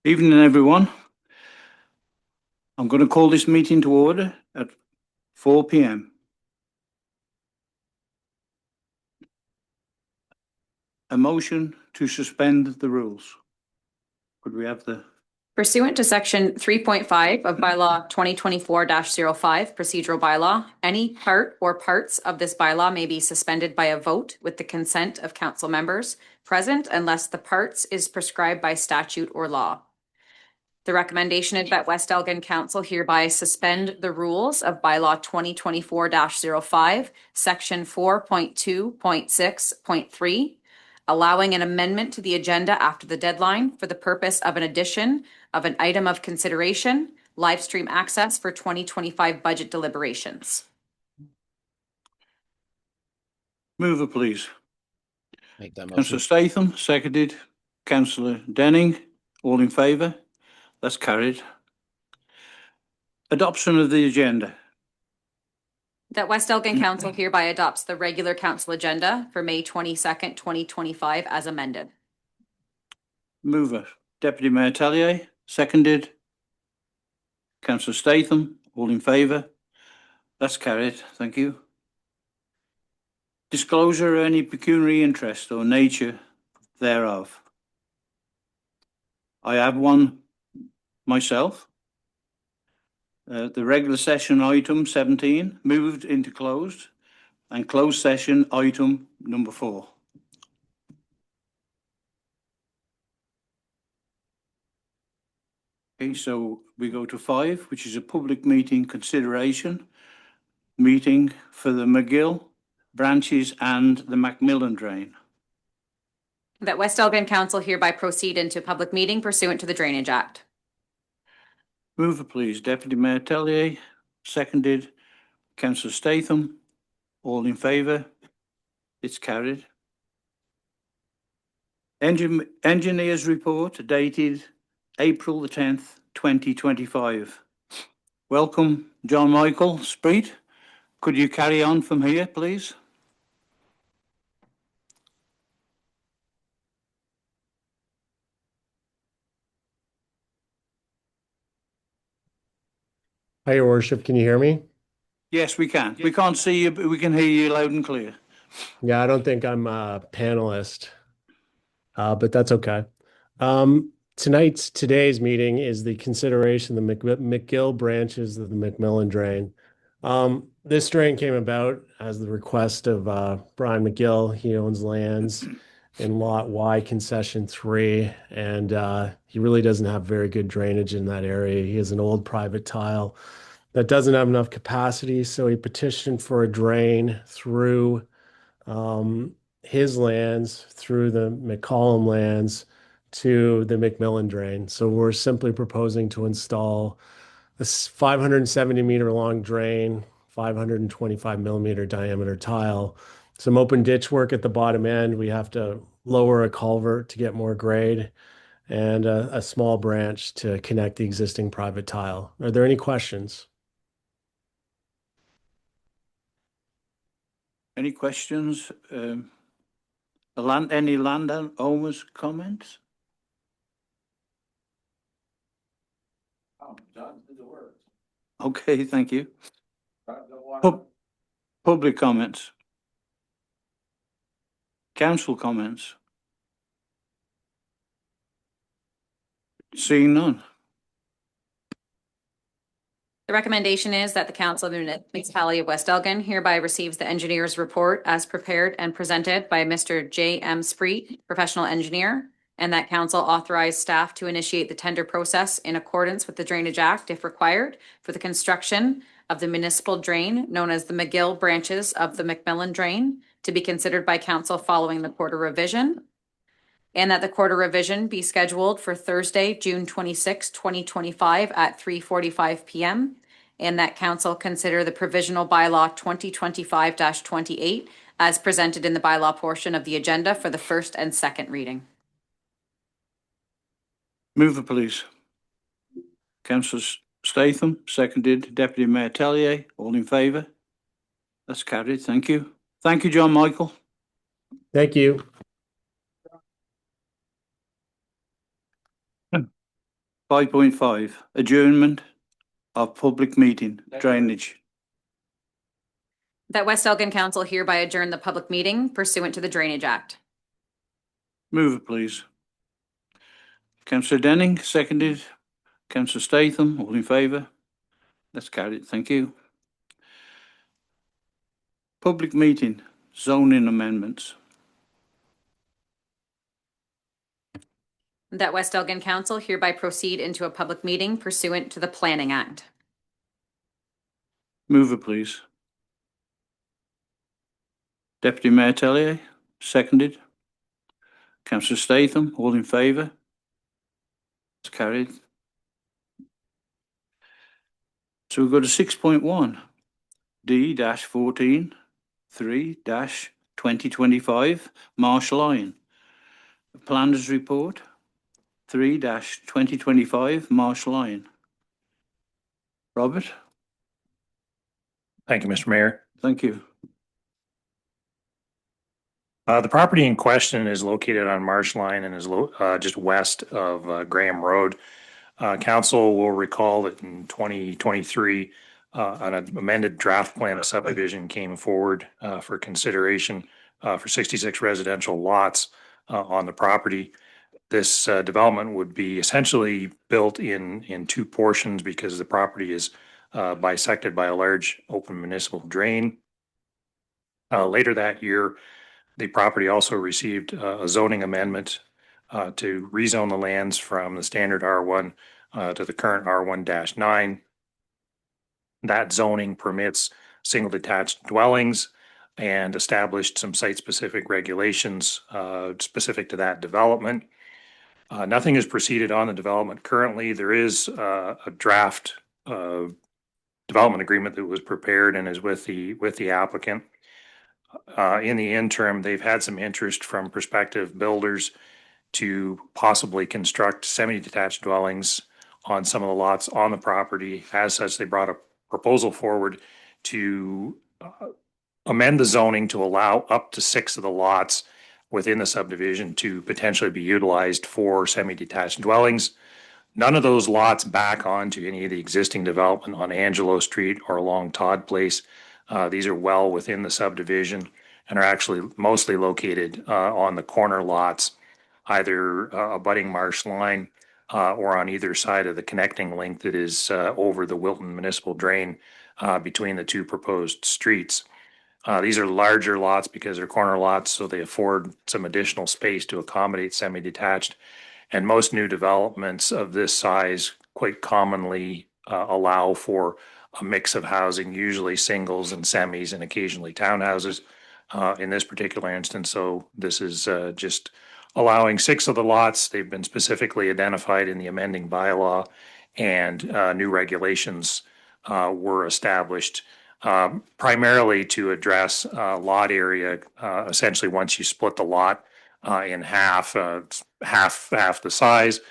Evening, everyone. I'm going to call this meeting to order at 4 p.m. A motion to suspend the rules. Could we have the... Pursuant to Section 3.5 of Bylaw 2024-05, Procedural Bylaw, any part or parts of this bylaw may be suspended by a vote with the consent of council members present unless the parts is prescribed by statute or law. The recommendation is that West Elgin Council hereby suspend the rules of Bylaw 2024-05, Section 4.2.6.3, allowing an amendment to the agenda after the deadline for the purpose of an addition of an item of consideration, live stream access for 2025 budget deliberations. Mover, please. Make that motion. Councillor Statham, seconded. Councillor Denning, all in favour? That's carried. Adoption of the agenda. That West Elgin Council hereby adopts the regular council agenda for May 22nd, 2025 as amended. Mover, Deputy Mayor Tellier, seconded. Councillor Statham, all in favour? That's carried. Thank you. Disclosure of any pecuniary interest or nature thereof. I have one myself. The regular session item 17 moved into closed, and closed session item number 4. Okay, so we go to 5, which is a public meeting consideration meeting for the McGill branches and the Macmillan drain. That West Elgin Council hereby proceed into public meeting pursuant to the Drainage Act. Mover, please. Deputy Mayor Tellier, seconded. Councillor Statham, all in favour? It's carried. Engineers report dated April the 10th, 2025. Welcome, John Michael Spreet. Could you carry on from here, please? Hi, Your Worship. Can you hear me? Yes, we can. We can't see you, but we can hear you loud and clear. Yeah, I don't think I'm a panelist, but that's okay. Today's meeting is the consideration of the McGill branches of the Macmillan drain. This drain came about as the request of Brian McGill. He owns lands in Lot Y Concession 3, and he really doesn't have very good drainage in that area. He has an old private tile that doesn't have enough capacity, so he petitioned for a drain through his lands, through the McCollum lands, to the Macmillan drain. So we're simply proposing to install this 570 meter long drain, 525 millimeter diameter tile, some open ditch work at the bottom end. We have to lower a culvert to get more grade, and a small branch to connect the existing private tile. Are there any questions? Any questions? Any landowners' comments? John did the work. Okay, thank you. Public comments. Council comments. Seeing none. The recommendation is that the Council of the Municipality of West Elgin hereby receives the engineer's report as prepared and presented by Mr. J.M. Spreet, professional engineer, and that council authorize staff to initiate the tender process in accordance with the Drainage Act if required for the construction of the municipal drain known as the McGill branches of the Macmillan drain to be considered by council following the quarter revision, and that the quarter revision be scheduled for Thursday, June 26, 2025 at 3:45 p.m. and that council consider the provisional bylaw 2025-28 as presented in the bylaw portion of the agenda for the first and second reading. Mover, please. Councillor Statham, seconded. Deputy Mayor Tellier, all in favour? That's carried. Thank you. Thank you, John Michael. Thank you. 5.5, adjournment of public meeting, drainage. That West Elgin Council hereby adjourn the public meeting pursuant to the Drainage Act. Move it, please. Councillor Denning, seconded. Councillor Statham, all in favour? That's carried, thank you. Public meeting, zoning amendments. That West Elgin Council hereby proceed into a public meeting pursuant to the Planning Act. Move it, please. Deputy Mayor Tellier, seconded. Councillor Statham, all in favour? It's carried. So we've got a 6.1, D-14, 3-2025, Marsh Line. Planners report, 3-2025, Marsh Line. Robert, Thank you, Mr. Mayor. thank you. The property in question is located on Marsh Line and is just west of Graham Road. Council will recall that in 2023, an amended draft plan of subdivision came forward for consideration for 66 residential lots on the property. This development would be essentially built in two portions because the property is bisected by a large open municipal drain. Later that year, the property also received a zoning amendment to rezone the lands from the standard R1 to the current R1-9. That zoning permits single detached dwellings and established some site-specific regulations specific to that development. Nothing has proceeded on the development currently. There is a draft development agreement that was prepared and is with the applicant. In the interim, they've had some interest from prospective builders to possibly construct semi-detached dwellings on some of the lots on the property. As such, they brought a proposal forward to amend the zoning to allow up to 6 of the lots within the subdivision to potentially be utilized for semi-detached dwellings. None of those lots back onto any of the existing development on Angelo Street or along Todd Place. These are well within the subdivision and are actually mostly located on the corner lots, either abutting Marsh Line or on either side of the connecting link that is over the Wilton Municipal Drain between the two proposed streets. These are larger lots because they're corner lots, so they afford some additional space to accommodate semi-detached. And most new developments of this size quite commonly allow for a mix of housing, usually singles and semis and occasionally townhouses in this particular instance. So this is just allowing 6 of the lots. They've been specifically identified in the amending bylaw, and new regulations were established primarily to address lot area. Essentially, once you split the lot in half, half the size,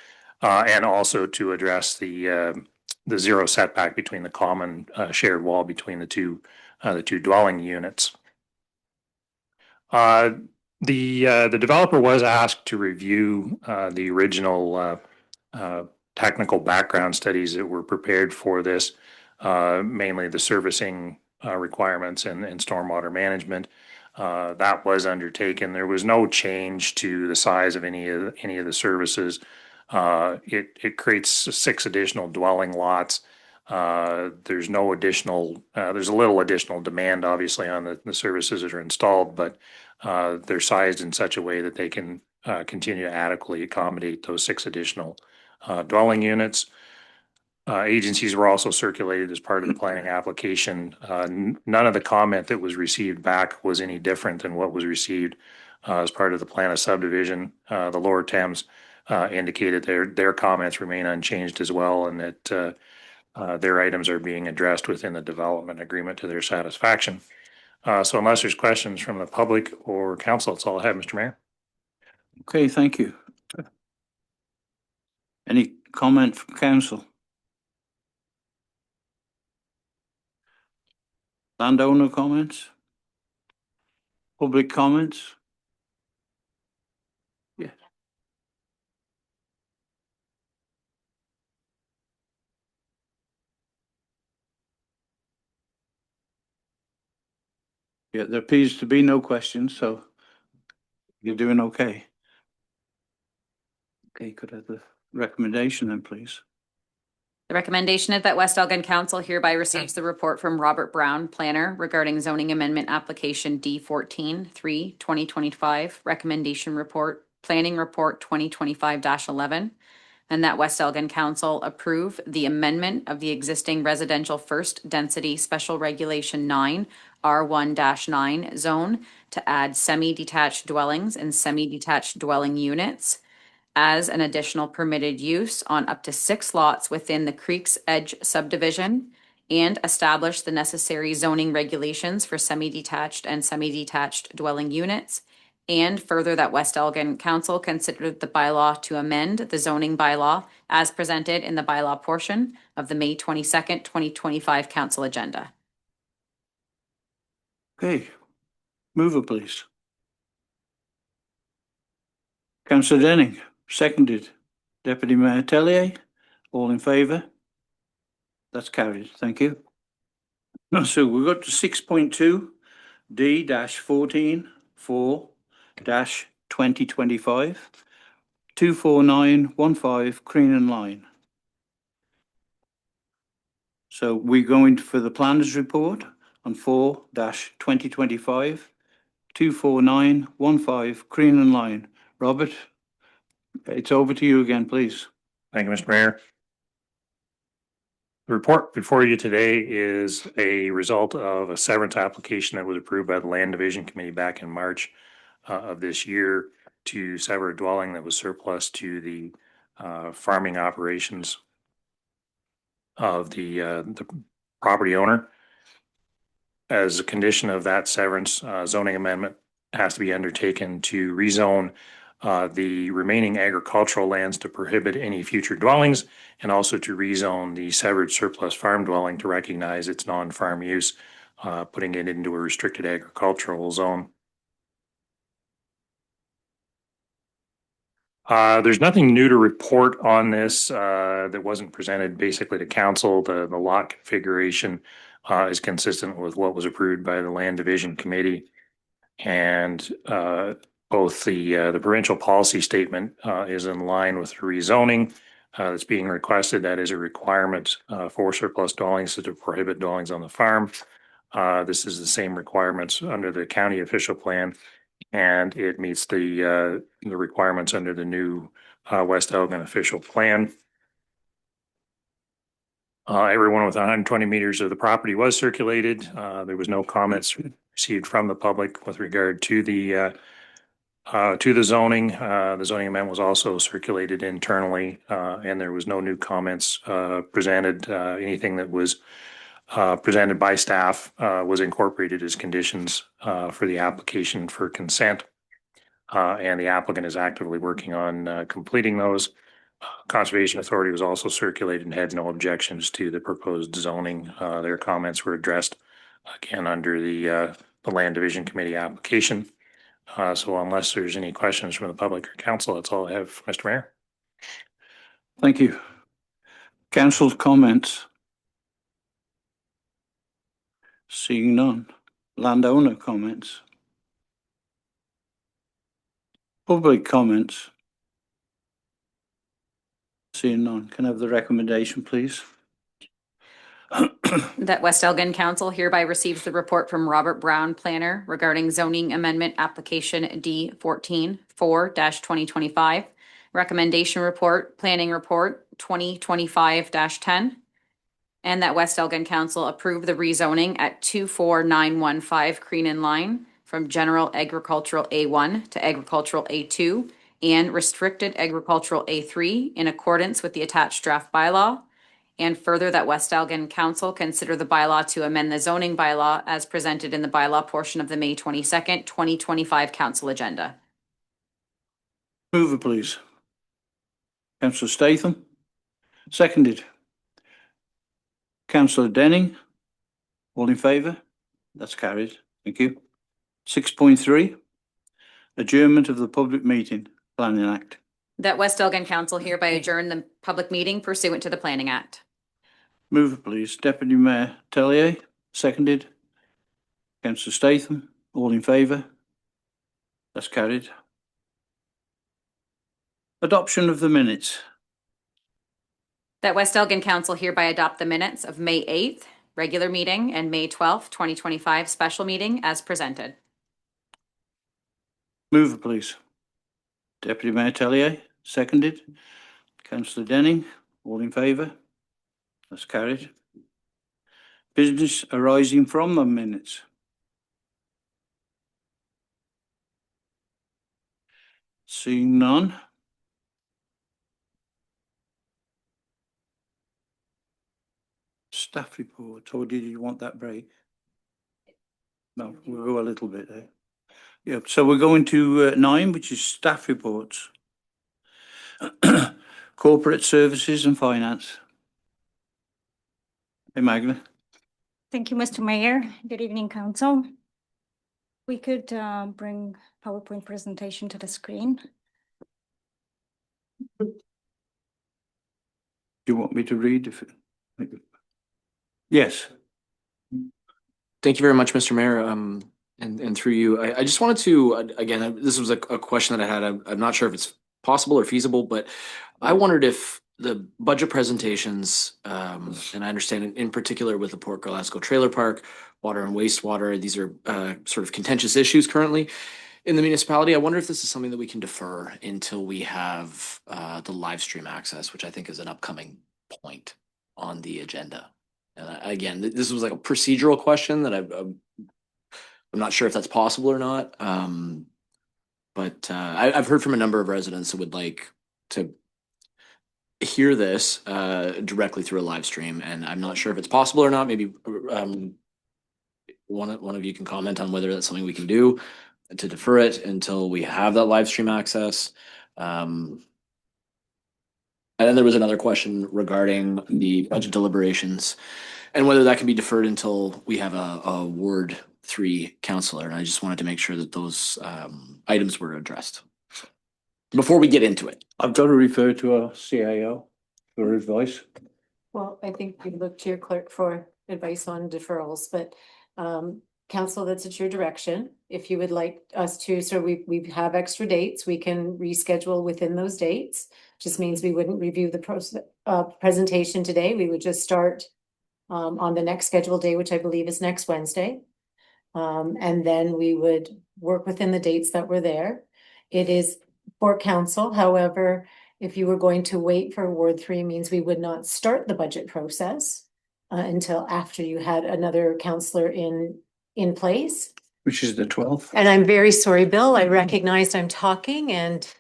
and also to address the zero setback between the common shared wall between the two dwelling units. The developer was asked to review the original technical background studies that were prepared for this, mainly the servicing requirements and stormwater management. That was undertaken. There was no change to the size of any of the services. It creates 6 additional dwelling lots. There's no additional, there's a little additional demand, obviously, on the services that are installed, but they're sized in such a way that they can continue to adequately accommodate those 6 additional dwelling units. Agencies were also circulated as part of the planning application. None of the comment that was received back was any different than what was received as part of the plan of subdivision. The Lower Thames indicated their comments remain unchanged as well, and that their items are being addressed within the development agreement to their satisfaction. So unless there's questions from the public or council, that's all I have, Mr. Mayor. Okay, thank you. Any comment from council? Landowner comments? Public comments? Yeah. Yeah, there appears to be no questions, so you're doing okay. Okay, could I have the recommendation then, please? The recommendation is that West Elgin Council hereby receives the report from Robert Brown, planner, regarding zoning amendment application D14-3, 2025, recommendation report, planning report 2025-11, and that West Elgin Council approve the amendment of the existing residential first density special regulation 9, R1-9 zone to add semi-detached dwellings and semi-detached dwelling units as an additional permitted use on up to 6 lots within the Creek's Edge subdivision and establish the necessary zoning regulations for semi-detached and semi-detached dwelling units. And further, that West Elgin Council considered the bylaw to amend the zoning bylaw as presented in the bylaw portion of the May 22nd, 2025 council agenda. Okay, mover, please. Councillor Denning, seconded. Deputy Mayor Tellier, all in favour? That's carried, thank you. So we got to 6.2, D-14, 4-2025, 24915 Creenan Line. So we're going for the planners report on 4-2025, 24915 Creenan Line. Robert, it's over to you again, please. Thank you, Mr. Mayor. The report before you today is a result of a severance application that was approved by the Land Division Committee back in March of this year to sever a dwelling that was surplus to the farming operations of the property owner. As a condition of that severance, zoning amendment has to be undertaken to rezone the remaining agricultural lands to prohibit any future dwellings, and also to rezone the severed surplus farm dwelling to recognize its non-farm use, putting it into a restricted agricultural zone. There's nothing new to report on this that wasn't presented basically to council. The lot configuration is consistent with what was approved by the Land Division Committee. And both the provincial policy statement is in line with the rezoning that's being requested. That is a requirement for surplus dwellings to prohibit dwellings on the farm. This is the same requirements under the county official plan, and it meets the requirements under the new West Elgin official plan. Everyone within 120 meters of the property was circulated. There was no comments received from the public with regard to the zoning. The zoning amendment was also circulated internally, and there was no new comments presented. Anything that was presented by staff was incorporated as conditions for the application for consent. And the applicant is actively working on completing those. Conservation Authority was also circulated and had no objections to the proposed zoning. Their comments were addressed again under the Land Division Committee application. So unless there's any questions from the public or council, that's all I have, Mr. Mayor. Thank you. Council's comments? Seeing none. Landowner comments? Public comments? Seeing none. Can I have the recommendation, please? That West Elgin Council hereby receives the report from Robert Brown, planner, regarding zoning amendment application D14 4-2025, recommendation report, planning report 2025-10, and that West Elgin Council approve the rezoning at 24915 Creenan Line from general agricultural A1 to agricultural A2 and restricted agricultural A3 in accordance with the attached draft bylaw. And further, that West Elgin Council consider the bylaw to amend the zoning bylaw as presented in the bylaw portion of the May 22nd, 2025 council agenda. Mover, please. Councillor Statham, seconded. Councillor Denning, all in favour? That's carried. Thank you. 6.3, adjournment of the public meeting, Planning Act. That West Elgin Council hereby adjourn the public meeting pursuant to the Planning Act. Mover, please. Deputy Mayor Tellier, seconded. Councillor Statham, all in favour? That's carried. Adoption of the minutes. That West Elgin Council hereby adopt the minutes of May 8th, regular meeting, and May 12th, 2025, special meeting as presented. Mover, please. Deputy Mayor Tellier, seconded. Councillor Denning, all in favour? That's carried. Business arising from the minutes. Seeing none. Staff report, or did you want that break? No, we'll go a little bit there. Yeah, so we're going to 9, which is staff reports. Corporate services and finance. Hey, Magna. Thank you, Mr. Mayor. Good evening, council. We could bring PowerPoint presentation to the screen. Do you want me to read? Yes. Thank you very much, Mr. Mayor. And through you, I just wanted to, again, this was a question that I had. I'm not sure if it's possible or feasible, but I wondered if the budget presentations, and I understand in particular with the Port Glasgow Trailer Park, water and wastewater, these are sort of contentious issues currently in the municipality. I wonder if this is something that we can defer until we have the live stream access, which I think is an upcoming point on the agenda. And again, this was like a procedural question that I'm not sure if that's possible or not. But I've heard from a number of residents that would like to hear this directly through a live stream, and I'm not sure if it's possible or not. Maybe one of you can comment on whether that's something we can do to defer it until we have that live stream access. And then there was another question regarding the budget deliberations and whether that can be deferred until we have a Ward 3 councillor. And I just wanted to make sure that those items were addressed before we get into it. I've got to refer to our CAO for advice. Well, I think we look to your clerk for advice on deferrals, but council, that's at your direction. If you would like us to, so we have extra dates, we can reschedule within those dates. Just means we wouldn't review the presentation today. We would just start on the next scheduled day, which I believe is next Wednesday. And then we would work within the dates that were there. It is for council. However, if you were going to wait for Ward 3, means we would not start the budget process until after you had another councillor in place. Which is the 12th. And I'm very sorry, Bill. I recognized I'm talking and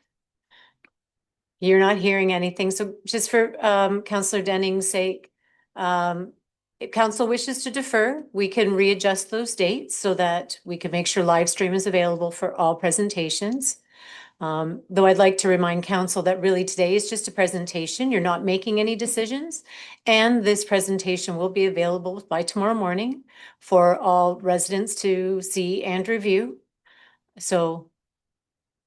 you're not hearing anything. So just for Councillor Denning's sake, if council wishes to defer, we can readjust those dates so that we can make sure live stream is available for all presentations. Though I'd like to remind council that really today is just a presentation. You're not making any decisions. And this presentation will be available by tomorrow morning for all residents to see and review. So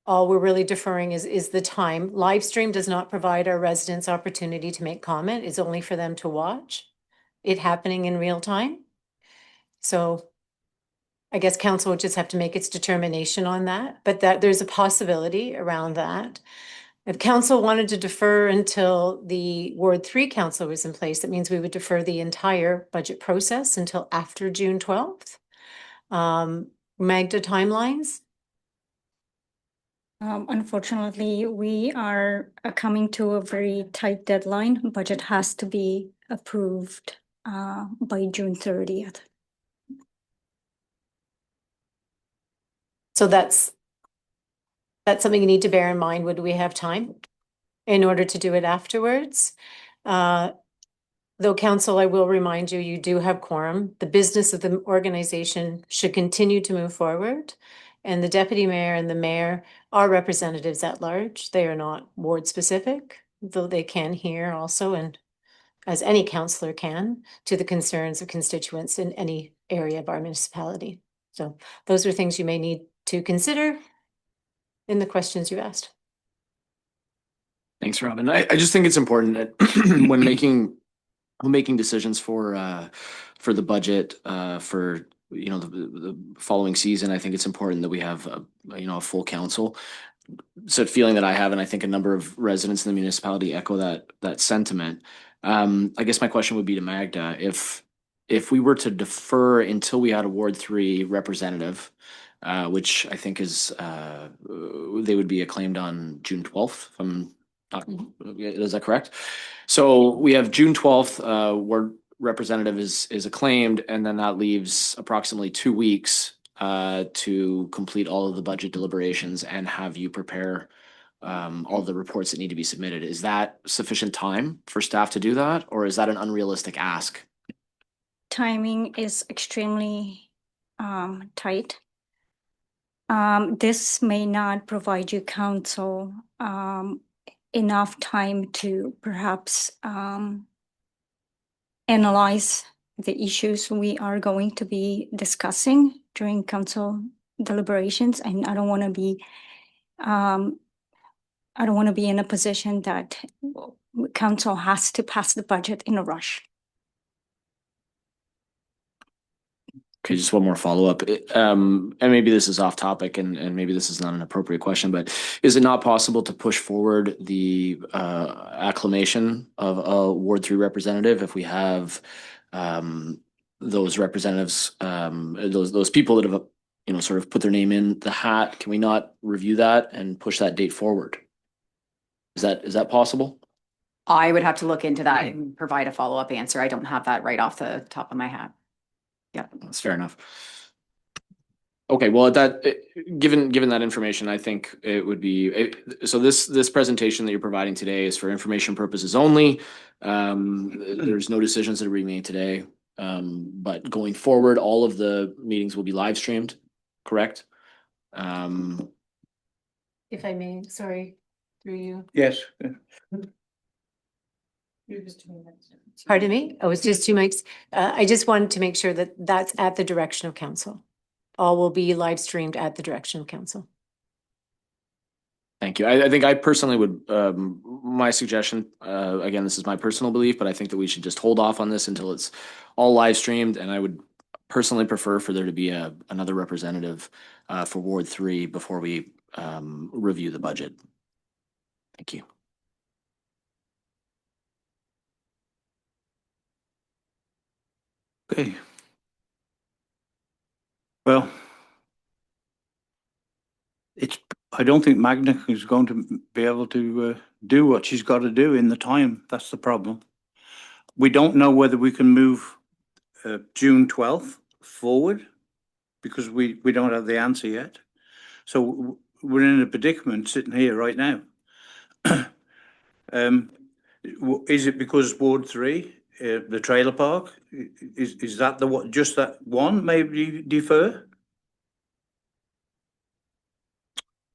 all we're really deferring is the time. Live stream does not provide our residents opportunity to make comment. It's only for them to watch it happening in real time. So I guess council would just have to make its determination on that, but that there's a possibility around that. If council wanted to defer until the Ward 3 council was in place, that means we would defer the entire budget process until after June 12th. Magda, timelines? Unfortunately, we are coming to a very tight deadline. Budget has to be approved by June 30th. So that's something you need to bear in mind. Would we have time in order to do it afterwards? Though council, I will remind you, you do have quorum. The business of the organization should continue to move forward. And the deputy mayor and the mayor are representatives at large. They are not ward specific, though they can hear also, and as any councillor can, to the concerns of constituents in any area of our municipality. So those are things you may need to consider in the questions you asked. Thanks, Robin. I just think it's important that when making decisions for the budget for the following season, I think it's important that we have, a full council. So feeling that I have, and I think a number of residents in the municipality echo that sentiment. I guess my question would be to Magda, if we were to defer until we had a Ward 3 representative, which I think they would be acclaimed on June 12th, if I'm not, is that correct? So we have June 12th, Ward representative is acclaimed, and then that leaves approximately 2 weeks to complete all of the budget deliberations and have you prepare all the reports that need to be submitted. Is that sufficient time for staff to do that, or is that an unrealistic ask? Timing is extremely tight. This may not provide you council enough time to perhaps analyze the issues we are going to be discussing during council deliberations, and I don't want to be in a position that council has to pass the budget in a rush. Okay, just one more follow-up. And maybe this is off topic and maybe this is not an appropriate question, but is it not possible to push forward the acclamation of a Ward 3 representative if we have those representatives, those people that have, sort of put their name in the hat? Can we not review that and push that date forward? Is that possible? I would have to look into that and provide a follow-up answer. I don't have that right off the top of my head. Yeah. That's fair enough. Okay, well, given that information, I think it would be, so this presentation that you're providing today is for information purposes only. There's no decisions that are being made today. But going forward, all of the meetings will be live streamed, correct? If I may, sorry, through you. Yes. Pardon me? Oh, it's just 2 mics. I just wanted to make sure that that's at the direction of council. All will be live streamed at the direction of council. Thank you. I think I personally would, my suggestion, again, this is my personal belief, but I think that we should just hold off on this until it's all live streamed. And I would personally prefer for there to be another representative for Ward 3 before we review the budget. Thank you. Okay. Well, I don't think Magna is going to be able to do what she's got to do in the time. That's the problem. We don't know whether we can move June 12th forward because we don't have the answer yet. So we're in a predicament sitting here right now. Is it because Ward 3, the trailer park, is that just that one maybe defer?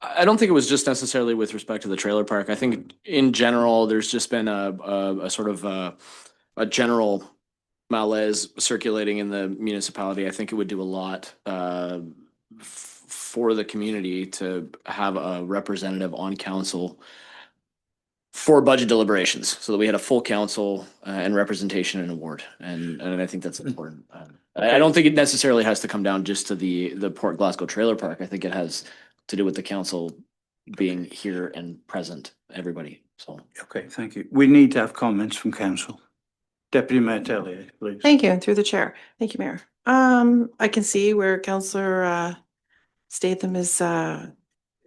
I don't think it was just necessarily with respect to the trailer park. I think in general, there's just been a sort of a general malaise circulating in the municipality. I think it would do a lot for the community to have a representative on council for budget deliberations, so that we had a full council and representation in a ward, and I think that's important. I don't think it necessarily has to come down just to the Port Glasgow trailer park. I think it has to do with the council being here and present, everybody. So Okay, thank you. We need to have comments from council. Deputy Mayor Tellier, please. Thank you, and through the chair. Thank you, Mayor. I can see where Councillor Statham is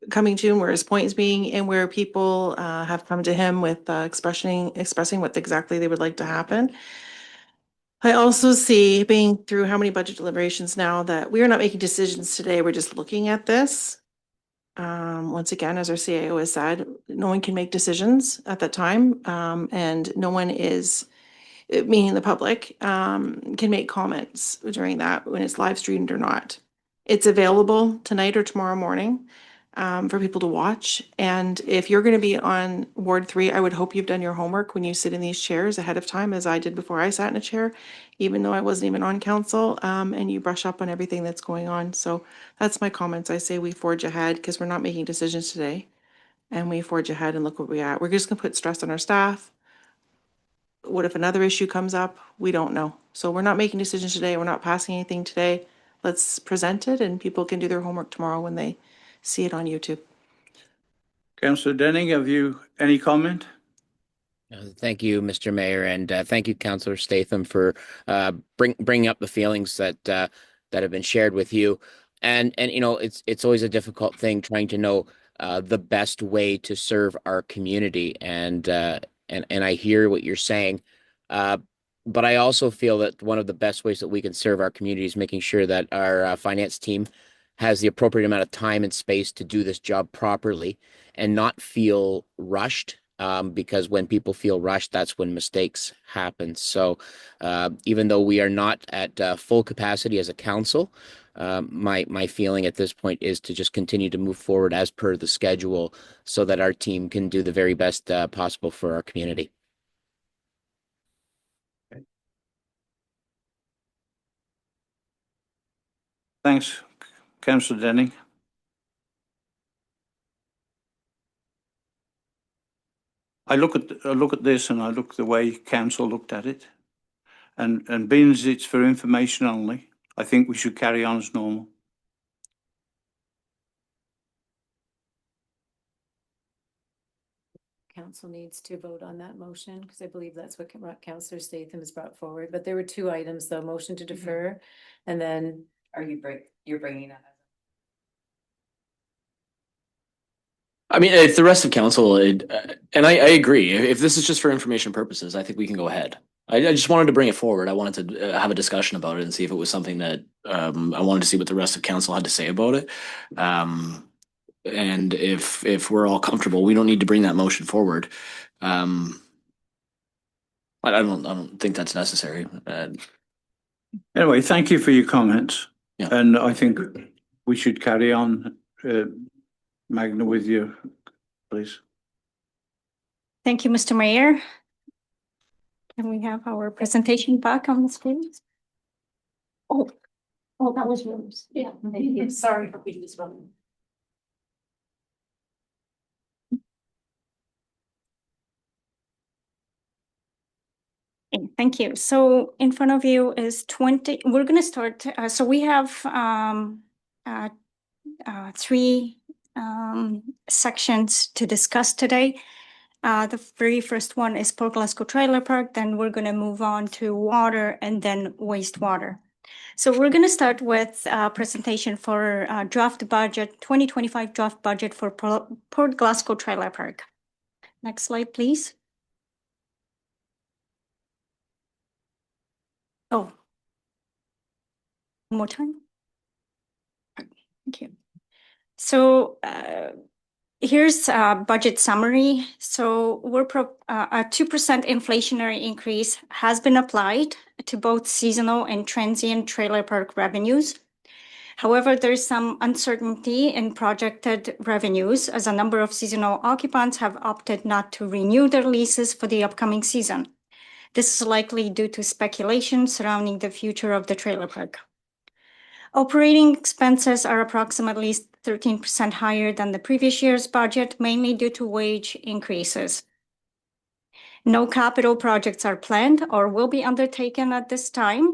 coming to and where his point is being, and where people have come to him with expressing what exactly they would like to happen. I also see, being through how many budget deliberations now, that we are not making decisions today. We're just looking at this. Once again, as our CIO has said, no one can make decisions at that time, and no one is, meaning the public, can make comments during that when it's live streamed or not. It's available tonight or tomorrow morning for people to watch. And if you're going to be on Ward 3, I would hope you've done your homework when you sit in these chairs ahead of time, as I did before I sat in a chair, even though I wasn't even on council, and you brush up on everything that's going on. So that's my comments. I say we forge ahead because we're not making decisions today, and we forge ahead and look where we're at. We're just going to put stress on our staff. What if another issue comes up? We don't know. So we're not making decisions today. We're not passing anything today. let's present it and people can do their homework tomorrow when they see it on YouTube. Councillor Denning, have you any comment? Thank you, Mr. Mayor, and thank you, Councillor Statham, for bringing up the feelings that that have been shared with you. And you know, it's always a difficult thing trying to know the best way to serve our community. And I hear what you're saying, but I also feel that one of the best ways that we can serve our community is making sure that our finance team has the appropriate amount of time and space to do this job properly and not feel rushed. Because when people feel rushed, that's when mistakes happen. So even though we are not at full capacity as a council, my feeling at this point is to just continue to move forward as per the schedule so that our team can do the very best possible for our community. Thanks, Councillor Denning. I look at this and I look the way council looked at it, and being as it's for information only, I think we should carry on as normal. Council needs to vote on that motion because I believe that's what Councillor Statham has brought forward. But there were two items, though, motion to defer, and then You're bringing that? I mean, if the rest of council, and I agree, if this is just for information purposes, I think we can go ahead. I just wanted to bring it forward. I wanted to have a discussion about it and see if it was something that I wanted to see what the rest of council had to say about it. And if we're all comfortable, we don't need to bring that motion forward. I don't think that's necessary. Anyway, thank you for your comments. Yeah. And I think we should carry on. Magna, with you, please. Thank you, Mr. Mayor. Can we have our presentation back on the screen? Oh, that was yours. Yeah, sorry for being this one. Okay, thank you. So in front of you is 20, we're going to start. So we have three sections to discuss today. The very first one is Port Glasgow Trailer Park, then we're going to move on to water and then wastewater. So we're going to start with a presentation for draft budget, 2025 draft budget for Port Glasgow Trailer Park. Next slide, please. Oh, one more time. Thank you. So here's a budget summary. So we're a 2% inflationary increase has been applied to both seasonal and transient trailer park revenues. However, there's some uncertainty in projected revenues as a number of seasonal occupants have opted not to renew their leases for the upcoming season. This is likely due to speculation surrounding the future of the trailer park. Operating expenses are approximately 13% higher than the previous year's budget, mainly due to wage increases. No capital projects are planned or will be undertaken at this time.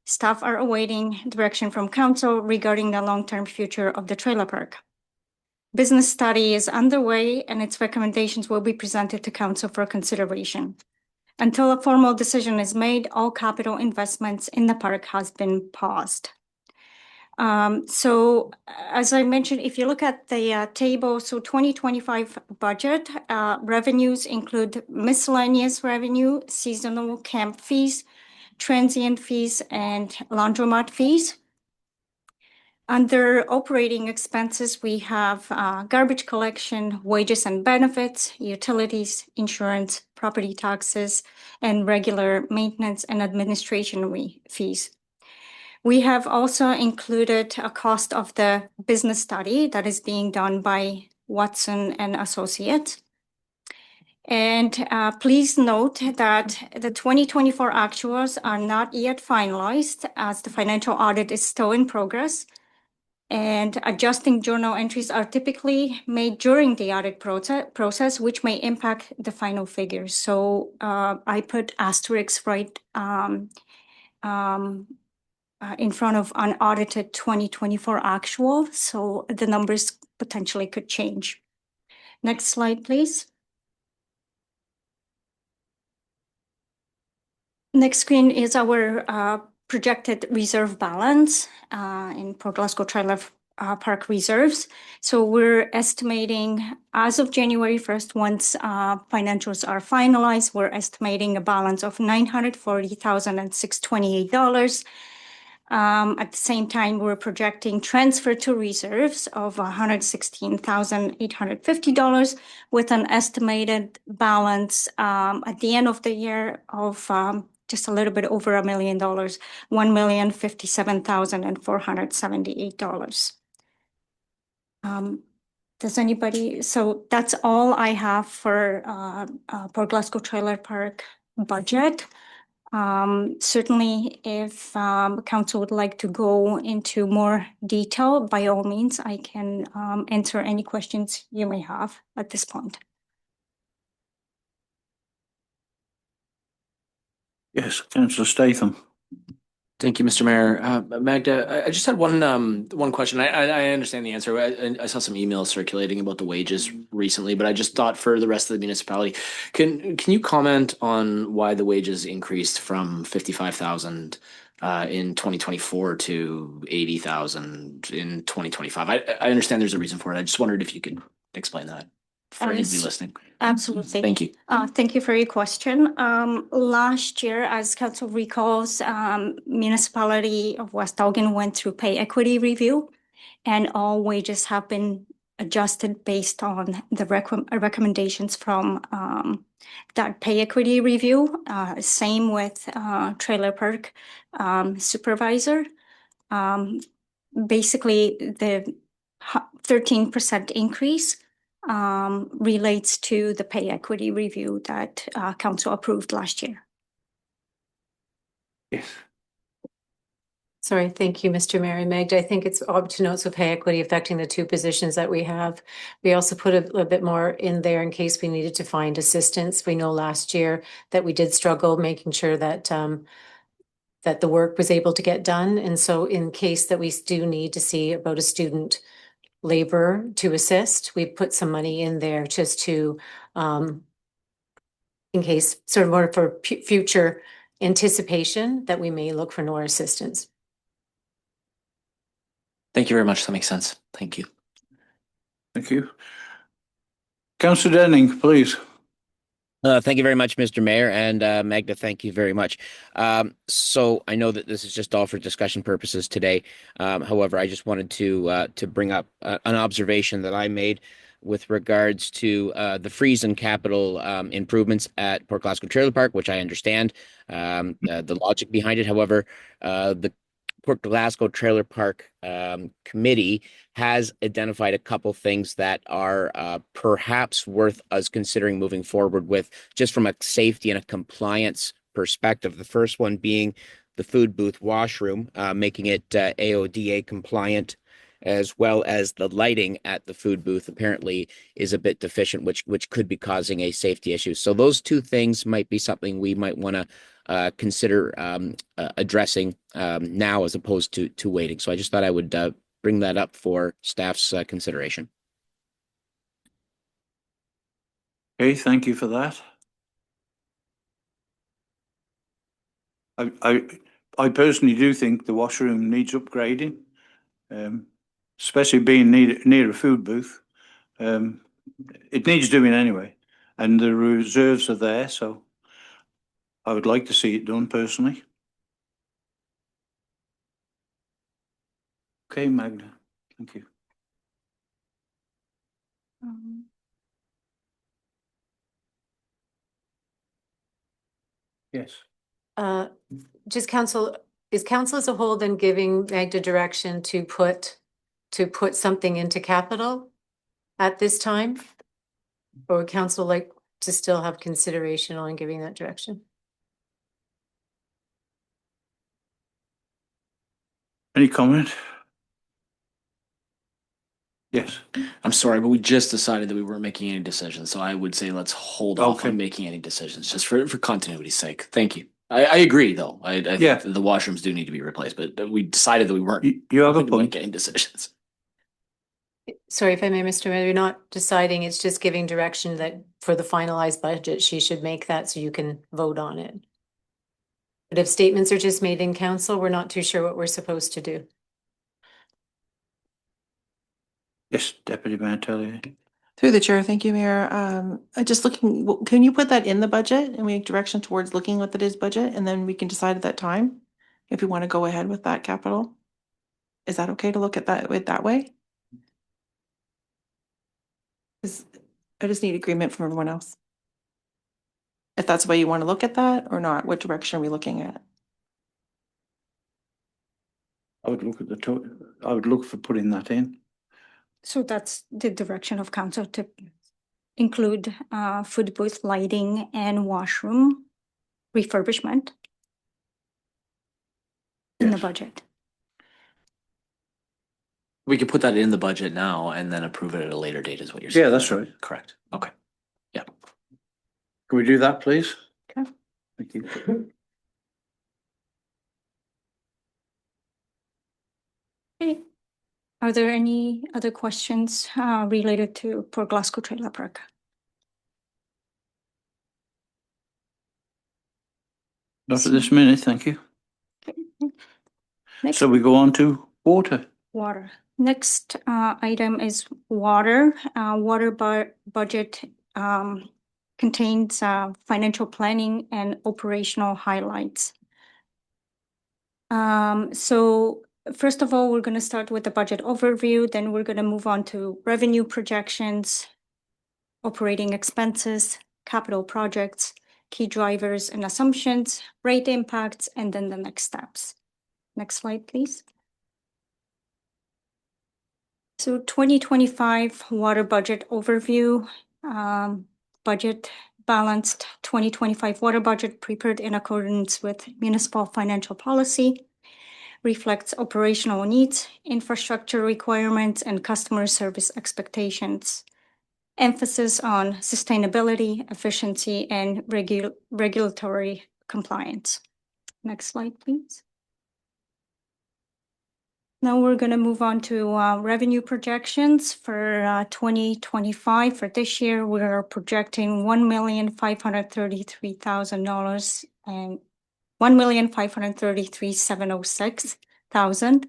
Staff are awaiting direction from council regarding the long-term future of the trailer park. Business study is underway and its recommendations will be presented to council for consideration. Until a formal decision is made, all capital investments in the park has been paused. So as I mentioned, if you look at the table, so 2025 budget revenues include miscellaneous revenue, seasonal camp fees, transient fees, and laundromat fees. Under operating expenses, we have garbage collection, wages and benefits, utilities, insurance, property taxes, and regular maintenance and administration fees. We have also included a cost of the business study that is being done by Watson and Associates. And please note that the 2024 actuals are not yet finalized as the financial audit is still in progress. And adjusting journal entries are typically made during the audit process, which may impact the final figures. So I put asterisks right in front of unaudited 2024 actual, so the numbers potentially could change. Next slide, please. Next screen is our projected reserve balance in Port Glasgow Trailer Park reserves. So we're estimating as of January 1st, once financials are finalized, we're estimating a balance of $940,628. At the same time, we're projecting transfer to reserves of $116,850 with an estimated balance at the end of the year of just a little bit over $1 million, $1,057,478. Does anybody, so that's all I have for Port Glasgow Trailer Park budget. Certainly, if council would like to go into more detail, by all means, I can answer any questions you may have at this point. Yes, Councillor Statham. Thank you, Mr. Mayor. Magda, I just had one question. I understand the answer. I saw some emails circulating about the wages recently, but I just thought for the rest of the municipality, can you comment on why the wages increased from 55,000 in 2024 to 80,000 in 2025? I understand there's a reason for it. I just wondered if you could explain that for anybody listening. Absolutely. Thank you. Thank you for your question. Last year, as council recalls, municipality of West Elgin went through pay equity review, and all wages have been adjusted based on the recommendations from that pay equity review. Same with trailer park supervisor. Basically, the 13% increase relates to the pay equity review that council approved last year. Yes. Sorry, thank you, Mr. Mayor. Magda, I think it's odd to note so pay equity affecting the two positions that we have. We also put a little bit more in there in case we needed to find assistance. We know last year that we did struggle making sure that that the work was able to get done. And so in case that we do need to see about a student labor to assist, we put some money in there just to in case sort of more for future anticipation that we may look for more assistance. Thank you very much. That makes sense. Thank you. Thank you. Councillor Denning, please. Thank you very much, Mr. Mayor, and Magda, thank you very much. So I know that this is just all for discussion purposes today. However, I just wanted to bring up an observation that I made with regards to the freeze and capital improvements at Port Glasgow Trailer Park, which I understand the logic behind it. However, the Port Glasgow Trailer Park committee has identified a couple things that are perhaps worth us considering moving forward with, just from a safety and a compliance perspective. The first one being the food booth washroom, making it AODA compliant, as well as the lighting at the food booth apparently is a bit deficient, which could be causing a safety issue. So those two things might be something we might want to consider addressing now as opposed to waiting. So I just thought I would bring that up for staff's consideration. Okay, thank you for that. I personally do think the washroom needs upgrading, especially being near a food booth. It needs doing anyway, and the reserves are there, so I would like to see it done personally. Okay, Magda, thank you. Yes. Just council, is council as a whole then giving Magda direction to put something into capital at this time? Or would council like to still have consideration on giving that direction? Any comment? Yes. I'm sorry, but we just decided that we weren't making any decisions. So I would say let's hold off Okay. on making any decisions just for continuity's sake. Thank you. I agree, though. I Yeah. think the washrooms do need to be replaced, but we decided that we weren't. You have a going to make point. any decisions. Sorry if I may, Mr. Mayor, you're not deciding, it's just giving direction that for the finalized budget, she should make that so you can vote on it. But if statements are just made in council, we're not too sure what we're supposed to do. Yes, Deputy Mayor Tellier. Through the chair, thank you, Mayor. Just looking, can you put that in the budget and we make direction towards looking at that is budget, and then we can decide at that time if we want to go ahead with that capital? Is that okay to look at that way? 'Cause I just need agreement from everyone else. If that's the way you want to look at that or not, what direction are we looking at? I would look at I would look for putting that in. So that's the direction of council to include food booth lighting and washroom refurbishment in the Yes. budget. We could put that in the budget now and then approve it at a later date, is what you're saying. Yeah, that's right. Correct. Okay. Can we do that, please? Okay. Thank you. Okay. Are there any other questions related to Port Glasgow Trailer Park? Not at this minute, thank you. Next, So we go on to water. water. Next item is water. Budget contains financial planning and operational highlights. So first of all, we're going to start with the budget overview, then we're going to move on to revenue projections, operating expenses, capital projects, key drivers and assumptions, rate impacts, and then the next steps. Next slide, please. So 2025 water budget overview, budget balanced 2025 water budget prepared in accordance with municipal financial policy, reflects operational needs, infrastructure requirements, and customer service expectations. Emphasis on sustainability, efficiency, and regulatory compliance. Next slide, please. Now we're going to move on to revenue projections for 2025. For this year, we are projecting $1,533,000 and $1,533,706,000.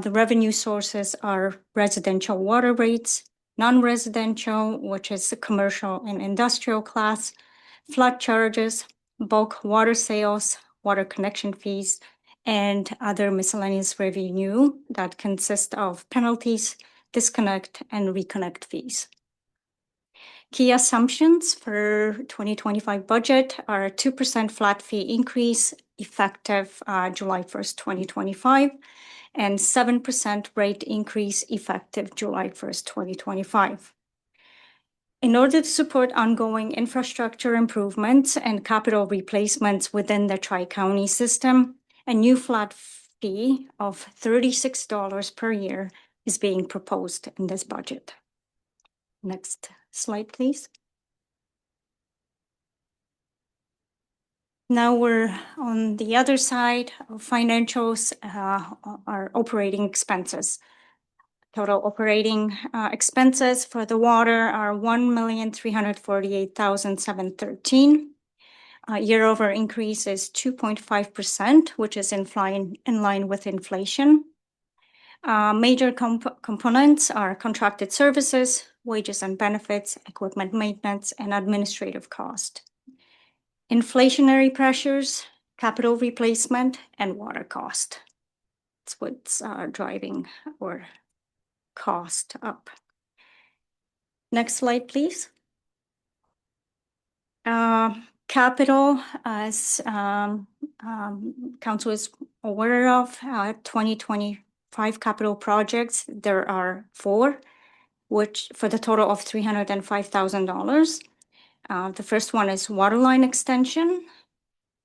The revenue sources are residential water rates, non-residential, which is the commercial and industrial class, flood charges, bulk water sales, water connection fees, and other miscellaneous revenue that consist of penalties, disconnect, and reconnect fees. Key assumptions for 2025 budget are a 2% flat fee increase effective July 1st, 2025, and 7% rate increase effective July 1st, 2025. In order to support ongoing infrastructure improvements and capital replacements within the Tri-County system, a new flat fee of $36 per year is being proposed in this budget. Next slide, please. Now we're on the other side of financials, our operating expenses. Total operating expenses for the water are $1,348,713. Year-over increase is 2.5%, which is in line with inflation. Major components are contracted services, wages and benefits, equipment maintenance, and administrative cost. Inflationary pressures, capital replacement, and water cost. That's what's driving our cost up. Next slide, please. Capital, as council is aware of, 2025 capital projects, there are 4, which for the total of $305,000. The first one is waterline extension,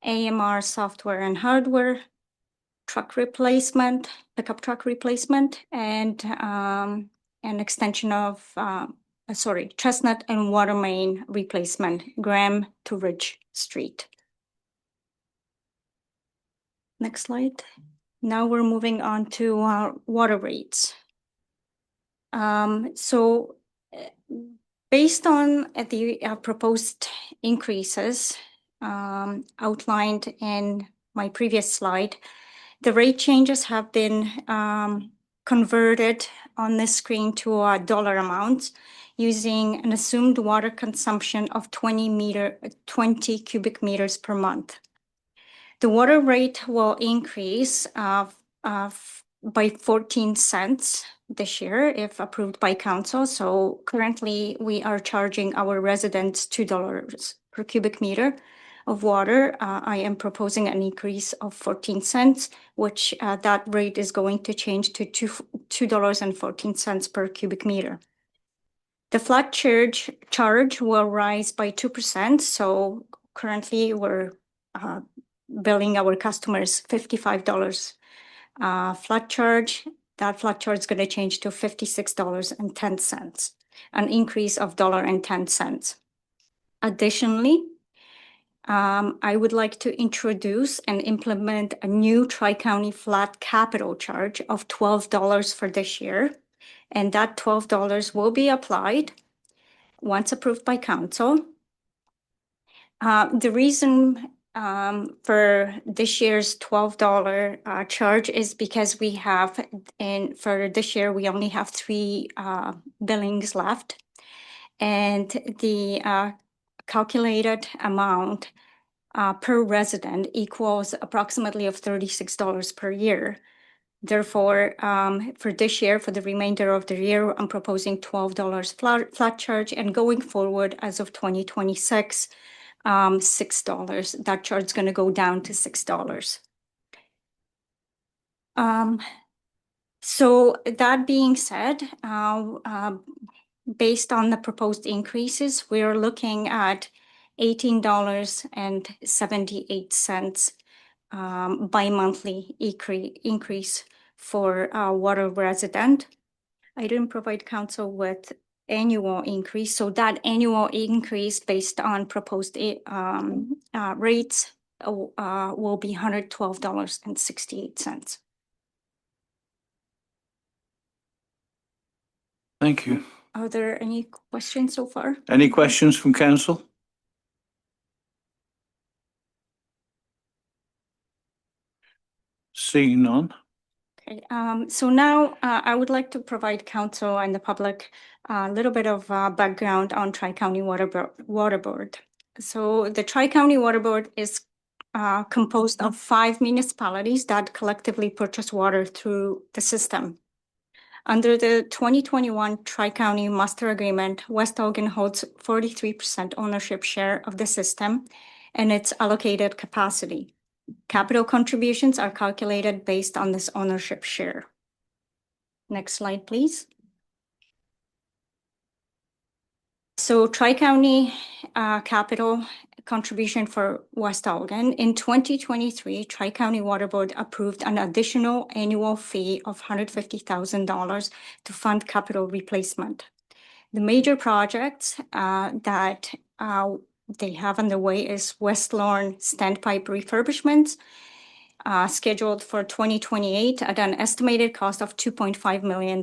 AMR software and hardware, truck replacement, pickup truck replacement, and an extension of Chestnut and water main replacement, Graham to Ridge Street. Next slide. Now we're moving on to water rates. So based on the proposed increases outlined in my previous slide, the rate changes have been converted on this screen to dollar amounts using an assumed water consumption of 20 cubic meters per month. The water rate will increase by 14 cents this year if approved by council. So currently we are charging our residents $2 per cubic meter of water. I am proposing an increase of 14 cents, which that rate is going to change to $2.14 per cubic meter. The flat charge will rise by 2%. So currently we're billing our customers $55 flat charge. That flat charge is going to change to $56.10, an increase of $1.10. Additionally, I would like to introduce and implement a new Tri-County flat capital charge of $12 for this year. And that $12 will be applied once approved by council. The reason for this year's $12 charge is because we have, and for this year, we only have 3 billings left. And the calculated amount per resident equals approximately of $36 per year. Therefore, for this year, for the remainder of the year, I'm proposing $12 flat charge, and going forward as of 2026, $6. That charge is going to go down to $6. So that being said, based on the proposed increases, we are looking at $18.78 bi-monthly increase for water resident. I didn't provide council with annual increase, so that annual increase based on proposed rates will be $112.68. Thank you. Are there any questions so far? Any questions from council? Seeing none. Okay, so now I would like to provide council and the public a little bit of background on Tri-County Water Board. So the Tri-County Water Board is composed of 5 municipalities that collectively purchase water through the system. Under the 2021 Tri-County Master Agreement, West Elgin holds 43% ownership share of the system and its allocated capacity. Capital contributions are calculated based on this ownership share. Next slide, please. So Tri-County capital contribution for West Elgin. In 2023, Tri-County Water Board approved an additional annual fee of $150,000 to fund capital replacement. The major projects that they have underway is West Lorne standpipe refurbishments scheduled for 2028 at an estimated cost of $2.5 million,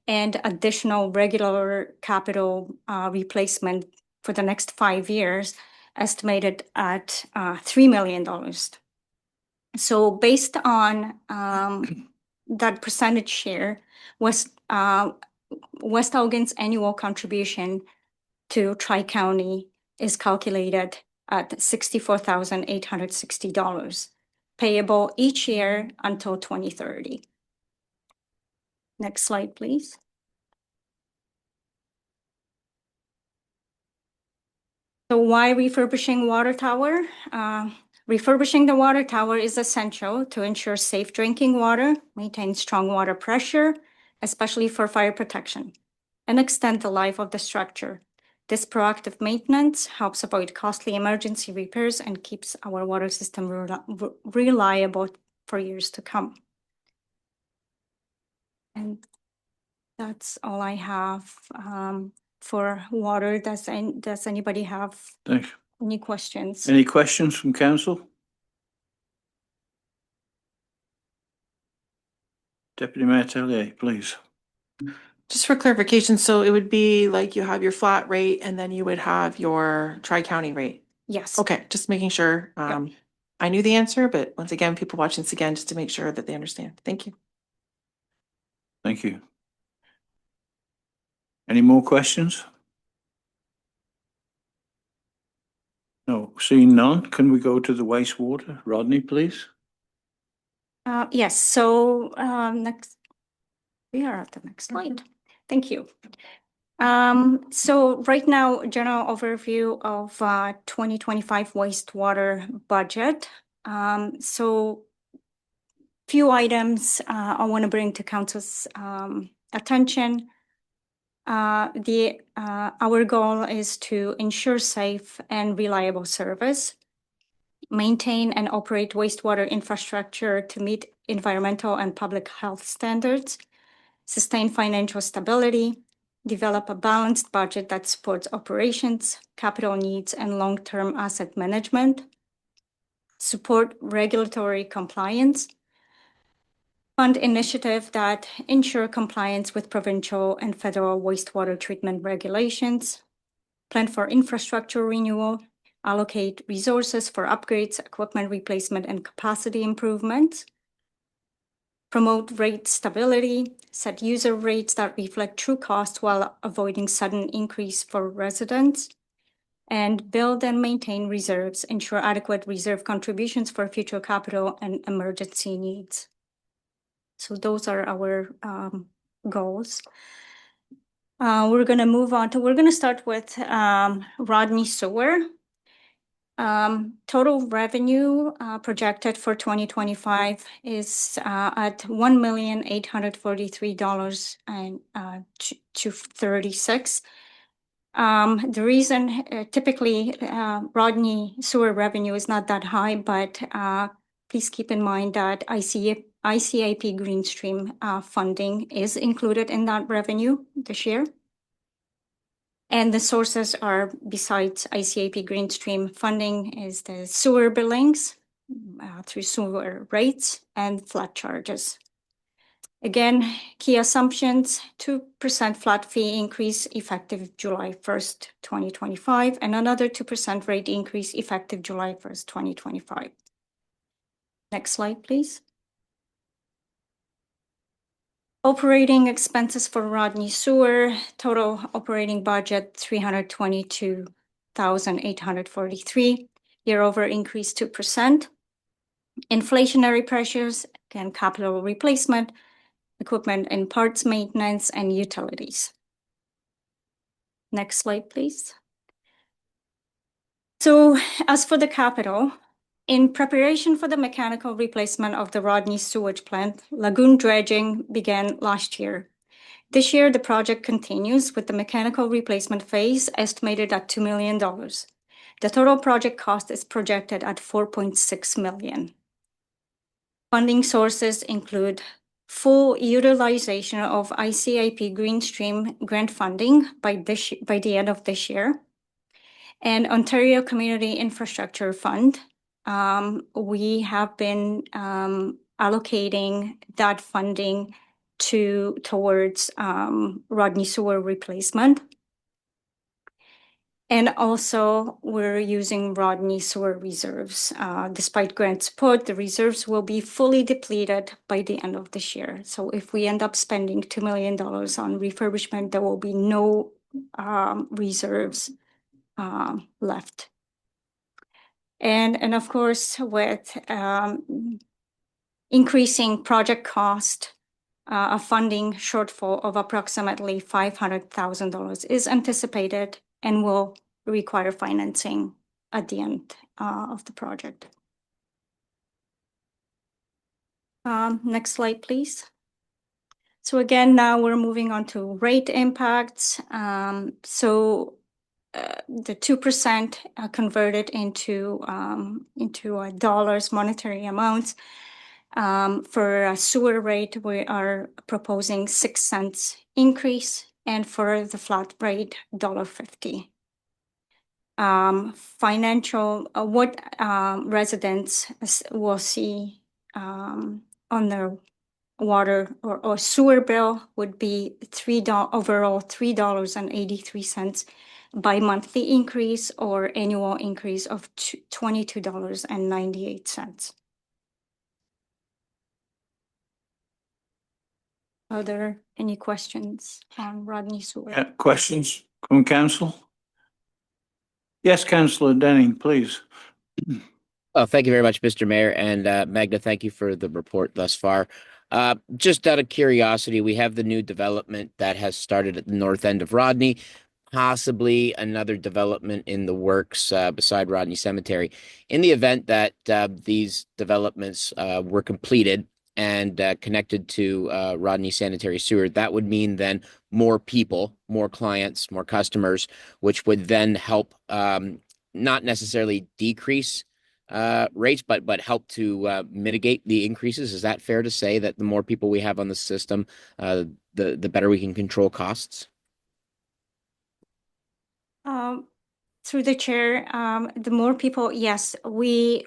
and additional regular capital replacement for the next 5 years estimated at $3 million. So based on that percentage share, West Elgin's annual contribution to Tri-County is calculated at $64,860, payable each year until 2030. Next slide, please. So why refurbishing water tower? Refurbishing the water tower is essential to ensure safe drinking water, maintain strong water pressure, especially for fire protection, and extend the life of the structure. This proactive maintenance helps avoid costly emergency repairs and keeps our water system reliable for years to come. And that's all I have for water. Does anybody have Thanks. any questions? Any questions from council? Deputy Mayor Tellier, please. Just for clarification, so it would be like you have your flat rate and then you would have your tri-county rate. Yes. Okay, just making sure. I knew the answer, but once again, people watching this again, just to make sure that they understand. Thank you. Thank you. Any more questions? No, seeing none, can we go to the wastewater? Rodney, please. Yes, so next, we are at the next slide. Thank you. So right now, general overview of 2025 wastewater budget. So few items I want to bring to council's attention. Our goal is to ensure safe and reliable service, maintain and operate wastewater infrastructure to meet environmental and public health standards, sustain financial stability, develop a balanced budget that supports operations, capital needs, and long-term asset management, support regulatory compliance, fund initiatives that ensure compliance with provincial and federal wastewater treatment regulations, plan for infrastructure renewal, allocate resources for upgrades, equipment replacement, and capacity improvements, promote rate stability, set user rates that reflect true costs while avoiding sudden increase for residents, and build and maintain reserves, ensure adequate reserve contributions for future capital and emergency needs. So those are our goals. We're going to move on we're going to start with Rodney Sewer. Total revenue projected for 2025 is at $1,843,236. The reason typically Rodney Sewer revenue is not that high, but please keep in mind that ICIP Greenstream funding is included in that revenue this year. And the sources are, besides ICIP Greenstream funding, is the sewer billings through sewer rates and flat charges. Again, key assumptions, 2% flat fee increase effective July 1st, 2025, and another 2% rate increase effective July 1st, 2025. Next slide, please. Operating expenses for Rodney Sewer, total operating budget $322,843, year-over increase 2%. Inflationary pressures, again, capital replacement, equipment and parts maintenance, and utilities. Next slide, please. So as for the capital, in preparation for the mechanical replacement of the Rodney sewage plant, lagoon dredging began last year. This year, the project continues with the mechanical replacement phase estimated at $2 million. The total project cost is projected at $4.6 million. Funding sources include full utilization of ICIP Greenstream grant funding by the end of this year, and Ontario Community Infrastructure Fund. We have been allocating that funding towards Rodney Sewer replacement. And also, we're using Rodney Sewer reserves. Despite grant support, the reserves will be fully depleted by the end of this year. So if we end up spending $2 million on refurbishment, there will be no reserves left. And of course, with increasing project cost, a funding shortfall of approximately $500,000 is anticipated and will require financing at the end of the project. Next slide, please. So again, now we're moving on to rate impacts. The 2% converted into dollars, monetary amounts. For a sewer rate, we are proposing 6 cents increase, and for the flat rate, $1.50. What residents will see on water or sewer bill would be overall $3.83 by monthly increase or annual increase of $22.98. Are there any questions on Rodney Sewer? Questions from council? Yes, councillor Denning, please. Oh, thank you very much, Mr. Mayor, and Magda, thank you for the report thus far. Just out of curiosity, we have the new development that has started at the north end of Rodney, possibly another development in the works beside Rodney Cemetery. In the event that these developments were completed and connected to Rodney Sanitary Sewer, that would mean then more people, more clients, more customers, which would then help not necessarily decrease rates, but help to mitigate the increases. Is that fair to say that the more people we have on the system, the better we can control costs? Through the chair, the more people, yes, we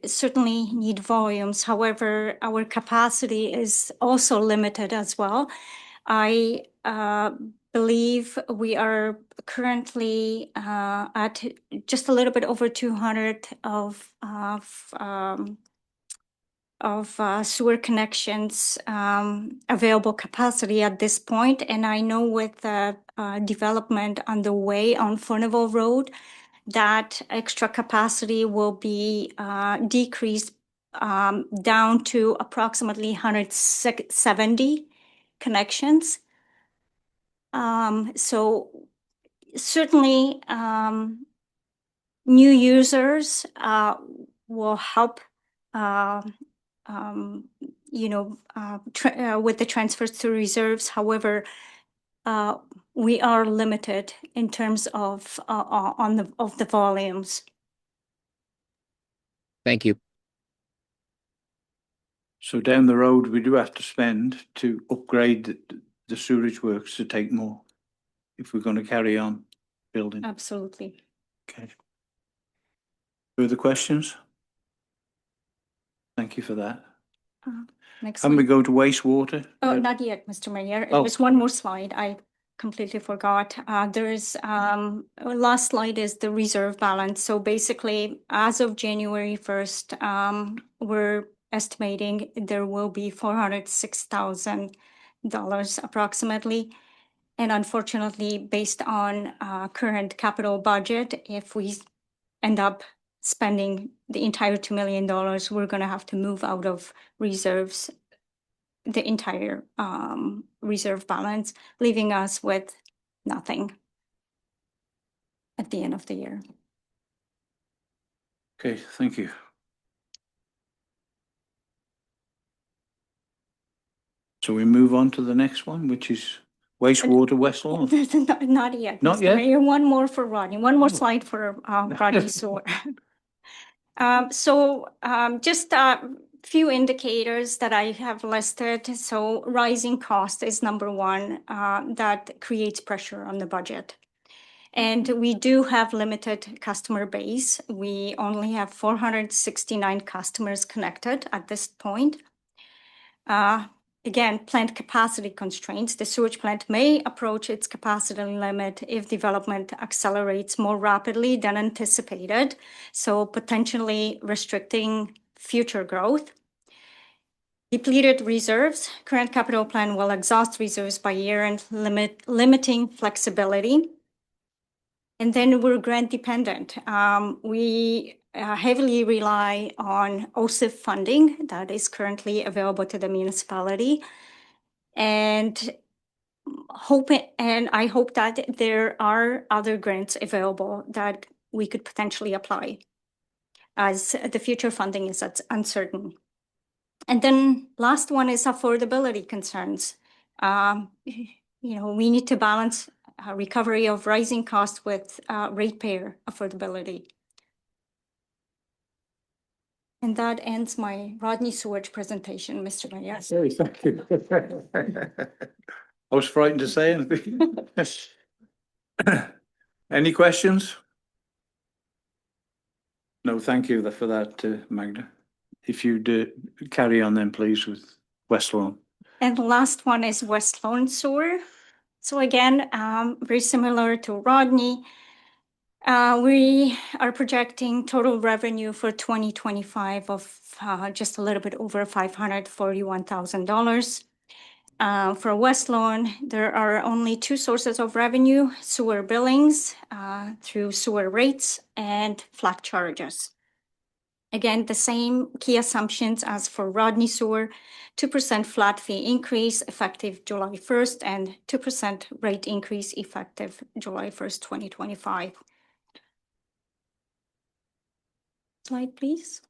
certainly need volumes. However, our capacity is also limited as well. I believe we are currently at just a little bit over 200 of sewer connections available capacity at this point. And I know with the development underway on Furnival Road, that extra capacity will be decreased down to approximately 170 connections. So certainly new users will help with the transfers to reserves. However, we are limited in terms of the volumes. Thank you. So down the road, we do have to spend to upgrade the sewerage works to take more if we're going to carry on building. Absolutely. Okay. Further questions? Thank you for that. Next And we one. go to wastewater. Oh, not yet, Mr. Mayor. Oh. There's one more slide. I completely forgot. There is last slide is the reserve balance. So basically, as of January 1st, we're estimating there will be $406,000 approximately. And unfortunately, based on current capital budget, if we end up spending the entire $2 million, we're going to have to move out of reserves the entire reserve balance, leaving us with nothing at the end of the year. Okay, thank you. So we move on to the next one, which is wastewater West Lawn. Not yet. Not Mr. yet? Mayor. One more for Rodney. One more Oh. slide for Rodney Sewer. Just few indicators that I have listed. So rising cost is number one, that creates pressure on the budget. And we do have limited customer base. We only have 469 customers connected at this point. Again, plant capacity constraints. The sewage plant may approach its capacity limit if development accelerates more rapidly than anticipated, so potentially restricting future growth. Depleted reserves. Current capital plan will exhaust reserves by year and limiting flexibility. And then we're grant dependent. We heavily rely on OSIF funding that is currently available to the municipality. And I hope that there are other grants available that we could potentially apply, as the future funding is uncertain. And then last one is affordability concerns. We need to balance recovery of rising costs with ratepayer affordability. And that ends my Rodney Sewage presentation, Mr. Mayor. Sorry, thank you. I was frightened to say anything. Any questions? No, thank you for that, Magda. If you'd carry on then, please, with West Lawn. And the last one is West Lone Sewer. So again, very similar to Rodney. We are projecting total revenue for 2025 of just a little bit over $541,000. For West Lawn, there are only two sources of revenue: sewer billings through sewer rates and flat charges. Again, the same key assumptions as for Rodney Sewer: 2% flat fee increase effective July 1st and 2% rate increase effective July 1st, 2025. Slide, please.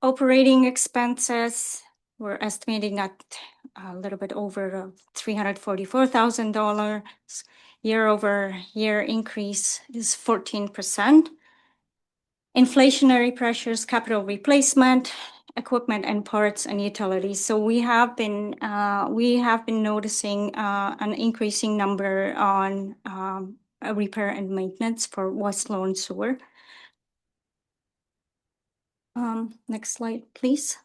Operating expenses, we're estimating at a little bit over $344,000. Year-over-year increase is 14%. Inflationary pressures, capital replacement, equipment and parts and utilities. So we have been noticing an increasing number on repair and maintenance for West Lone Sewer. Next slide, please.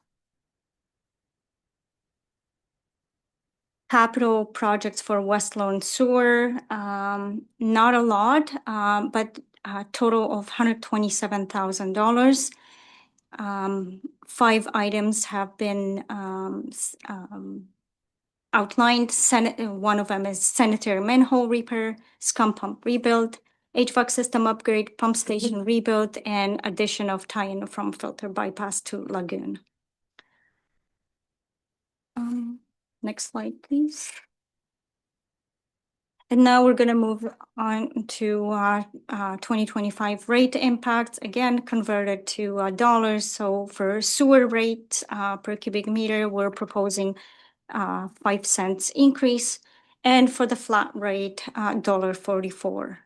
Capital projects for West Lone Sewer, not a lot, but a total of $127,000. 5 items have been outlined. One of them is sanitary manhole repair, scum pump rebuild, HVAC system upgrade, pump station rebuild, and addition of tie-in from filter bypass to lagoon. Next slide, please. And now we're going to move on to 2025 rate impacts, again converted to dollars. So for sewer rate per cubic meter, we're proposing 5 cents increase, and for the flat rate, $1.44,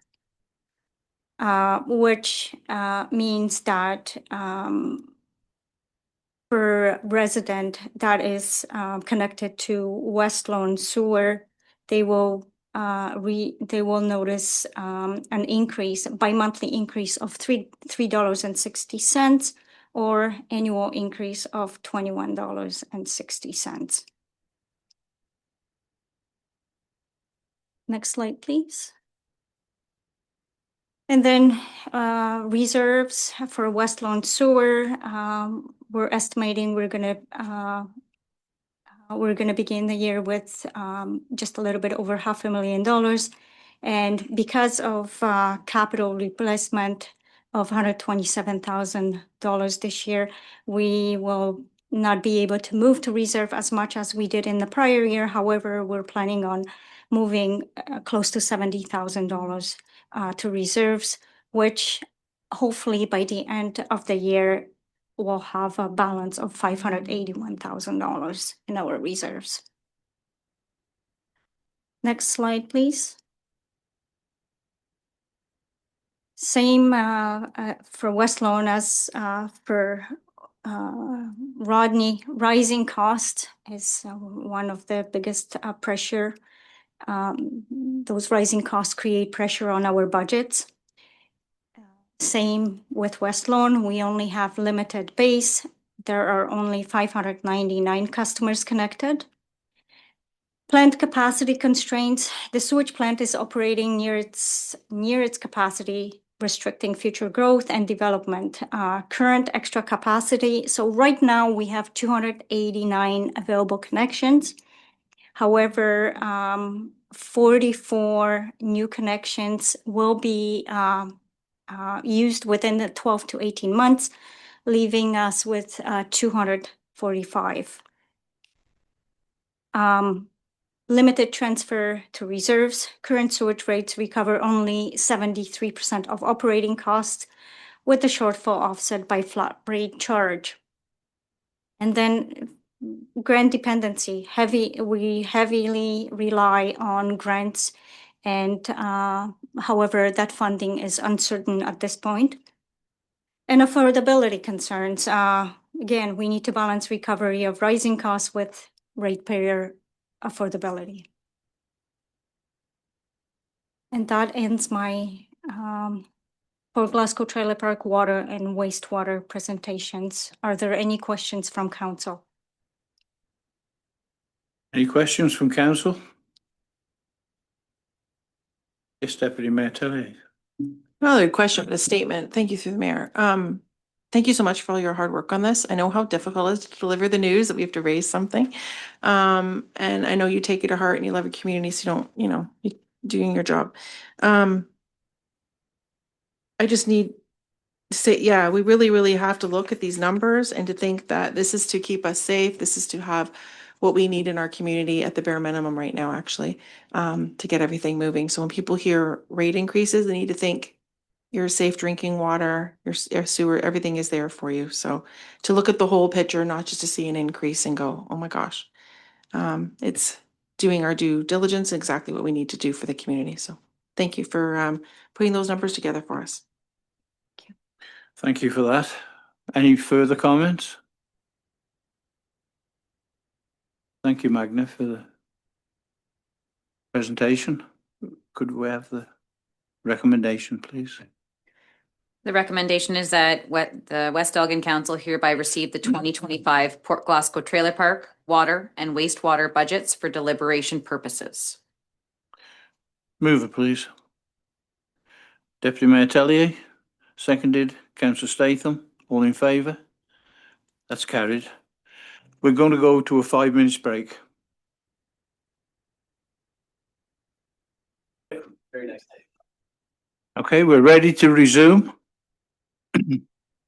which means that per resident that is connected to West Lone Sewer, they will notice an increase, bi-monthly increase of $3.60, or annual increase of $21.60. Next slide, please. And then reserves for West Lone Sewer, we're estimating we're gonna begin the year with just a little bit over $500,000. And because of capital replacement of $127,000 this year, we will not be able to move to reserve as much as we did in the prior year. However, we're planning on moving close to $70,000 to reserves, which hopefully by the end of the year will have a balance of $581,000 in our reserves. Next slide, please. Same for West Lone as for Rodney. Rising cost is one of the biggest pressure. Those rising costs create pressure on our budgets. Same with West Lone. We only have limited base. There are only 599 customers connected. Plant capacity constraints. The sewage plant is operating near its capacity, restricting future growth and development. Current extra capacity. So right now we have 289 available connections. However, 44 new connections will be used within the 12 to 18 months, leaving us with 245. Limited transfer to reserves. Current sewage rates recover only 73% of operating costs, with the shortfall offset by flat rate charge. And then grant dependency. We heavily rely on grants, and however, that funding is uncertain at this point. And affordability concerns. Again, we need to balance recovery of rising costs with ratepayer affordability. And that ends my for Glasgow Trailer Park water and wastewater presentations. Are there any questions from council? Any questions from council? Yes, Deputy Mayor Telly. Another question, but a statement. Thank you through the mayor. Thank you so much for all your hard work on this. I know how difficult it is to deliver the news that we have to raise something. And I know you take it to heart and you love your community, so you don't, you're doing your job. I just need to say, yeah, we really, really have to look at these numbers and to think that this is to keep us safe. This is to have what we need in our community at the bare minimum right now, actually, to get everything moving. So when people hear rate increases, they need to think your safe drinking water, your sewer, everything is there for you. So to look at the whole picture, not just to see an increase and go, oh my gosh. It's doing our due diligence, exactly what we need to do for the community. So thank you for putting those numbers together for us. Thank you for that. Any further comments? Thank you, Magna, for the presentation. Could we have the recommendation, please? The recommendation is that the West Elgin Council hereby receive the 2025 Port Glasgow Trailer Park water and wastewater budgets for deliberation purposes. Move it, please. Deputy Mayor Tellier, seconded. Councillor Statham, all in favour? That's carried. We're going to go to a 5 minutes break. Very nice. Okay, we're ready to resume.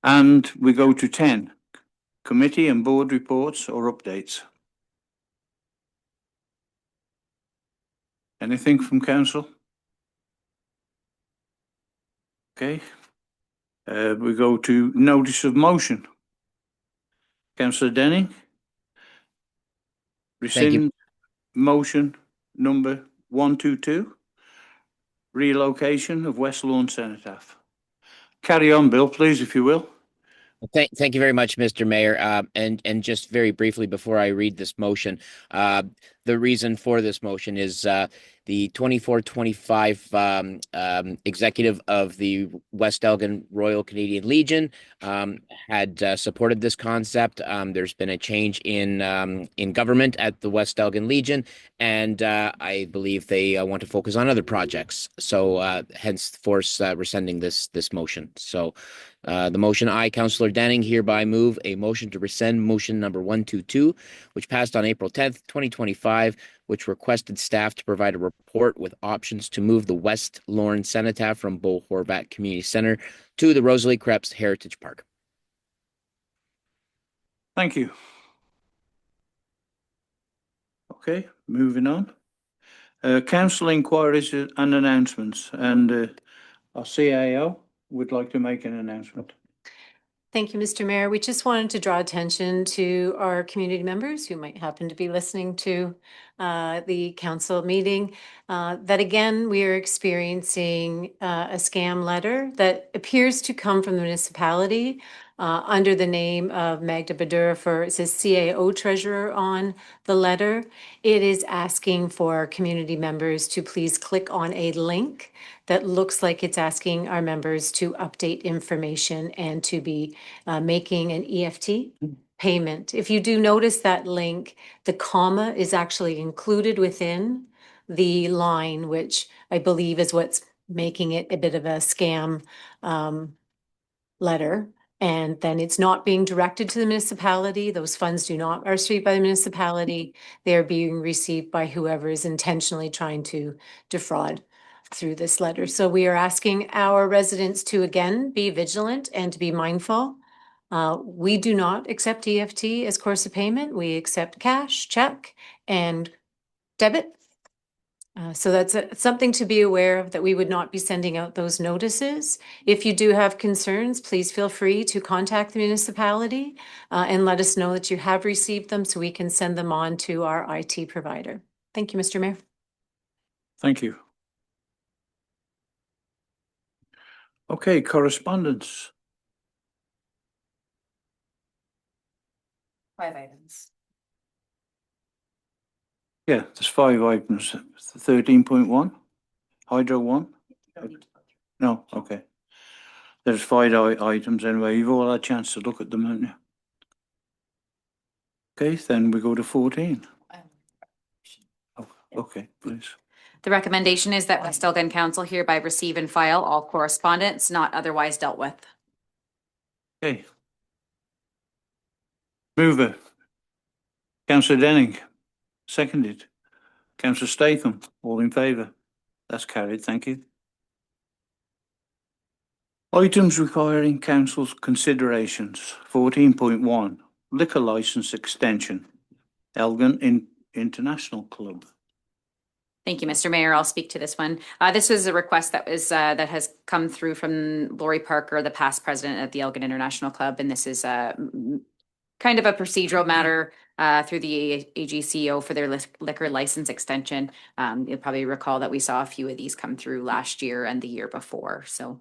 And we go to 10, committee and board reports or updates. Anything from council? Okay. We go to notice of motion. Councillor Denning. Thank you. Rescind motion number 122. Relocation of West Lawn Cenotaph. Carry on, Bill, please, if you will. Thank you very much, Mr. Mayor. And just very briefly before I read this motion, the reason for this motion is the 24-25 executive of the West Elgin Royal Canadian Legion had supported this concept. There's been a change in government at the West Elgin Legion, and I believe they want to focus on other projects. So hence force rescinding this motion. So the motion, I, Councillor Denning, hereby move a motion to rescind motion number 122, which passed on April 10th, 2025, which requested staff to provide a report with options to move the West Lorne Cenotaph from Bull Horvat Community Center to the Rosalie Krebs Heritage Park. Thank you. Okay, moving on. Council inquiries and announcements, and our CAO would like to make an announcement. Thank you, Mr. Mayor. We just wanted to draw attention to our community members who might happen to be listening to the council meeting, that again, we are experiencing a scam letter that appears to come from the municipality under the name of Magda Badur. It says CAO treasurer on the letter. It is asking for community members to please click on a link that looks like it's asking our members to update information and to be making an EFT payment. If you do notice that link, the comma is actually included within the line, which I believe is what's making it a bit of a scam letter. And then it's not being directed to the municipality. Those funds are received by the municipality. They're being received by whoever is intentionally trying to defraud through this letter. So we are asking our residents to again be vigilant and to be mindful. We do not accept EFT as course of payment. We accept cash, check, and debit. So that's something to be aware of, that we would not be sending out those notices. If you do have concerns, please feel free to contact the municipality and let us know that you have received them so we can send them on to our IT provider. Thank you, Mr. Mayor. Thank you. Okay, correspondence. 5 items. Yeah, there's 5 items. 13.1, Hydro 1. No, okay. There's five items anyway. You've all had a chance to look at them, haven't you? Okay, then we go to 14. Oh, okay, please. The recommendation is that West Elgin Council hereby receive and file all correspondence not otherwise dealt with. Okay. Mover. Councillor Denning. Seconded. Councillor Statham. All in favour? That's carried. Thank you. Items requiring council's considerations. 14.1. Liquor licence extension. Elgin International Club. Thank you, Mr. Mayor. I'll speak to this one. This was a request that was that has come through from Lori Parker, the past president of the Elgin International Club, and this is kind of a procedural matter through the AGCO for their liquor license extension. You'll probably recall that we saw a few of these come through last year and the year before. So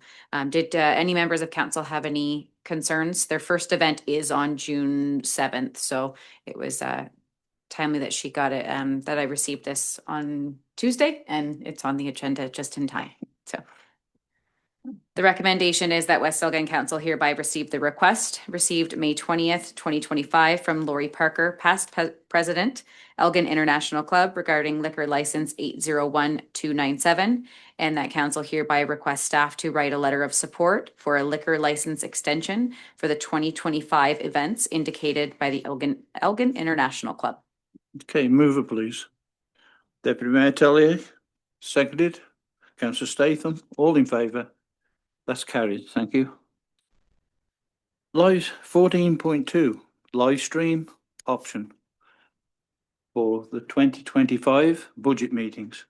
did any members of council have any concerns? Their first event is on June 7th. So it was timely that she got it, that I received this on Tuesday, and it's on the agenda just in time. So the recommendation is that West Elgin Council hereby receive the request received May 20th, 2025 from Lori Parker, past president, Elgin International Club, regarding liquor license 801297, and that council hereby requests staff to write a letter of support for a liquor license extension for the 2025 events indicated by the Elgin International Club. Okay, mover please. Deputy Mayor Tellier. Seconded. Councillor Statham. All in favour? That's carried. Thank you. Live 14.2. Live stream option for the 2025 budget meetings.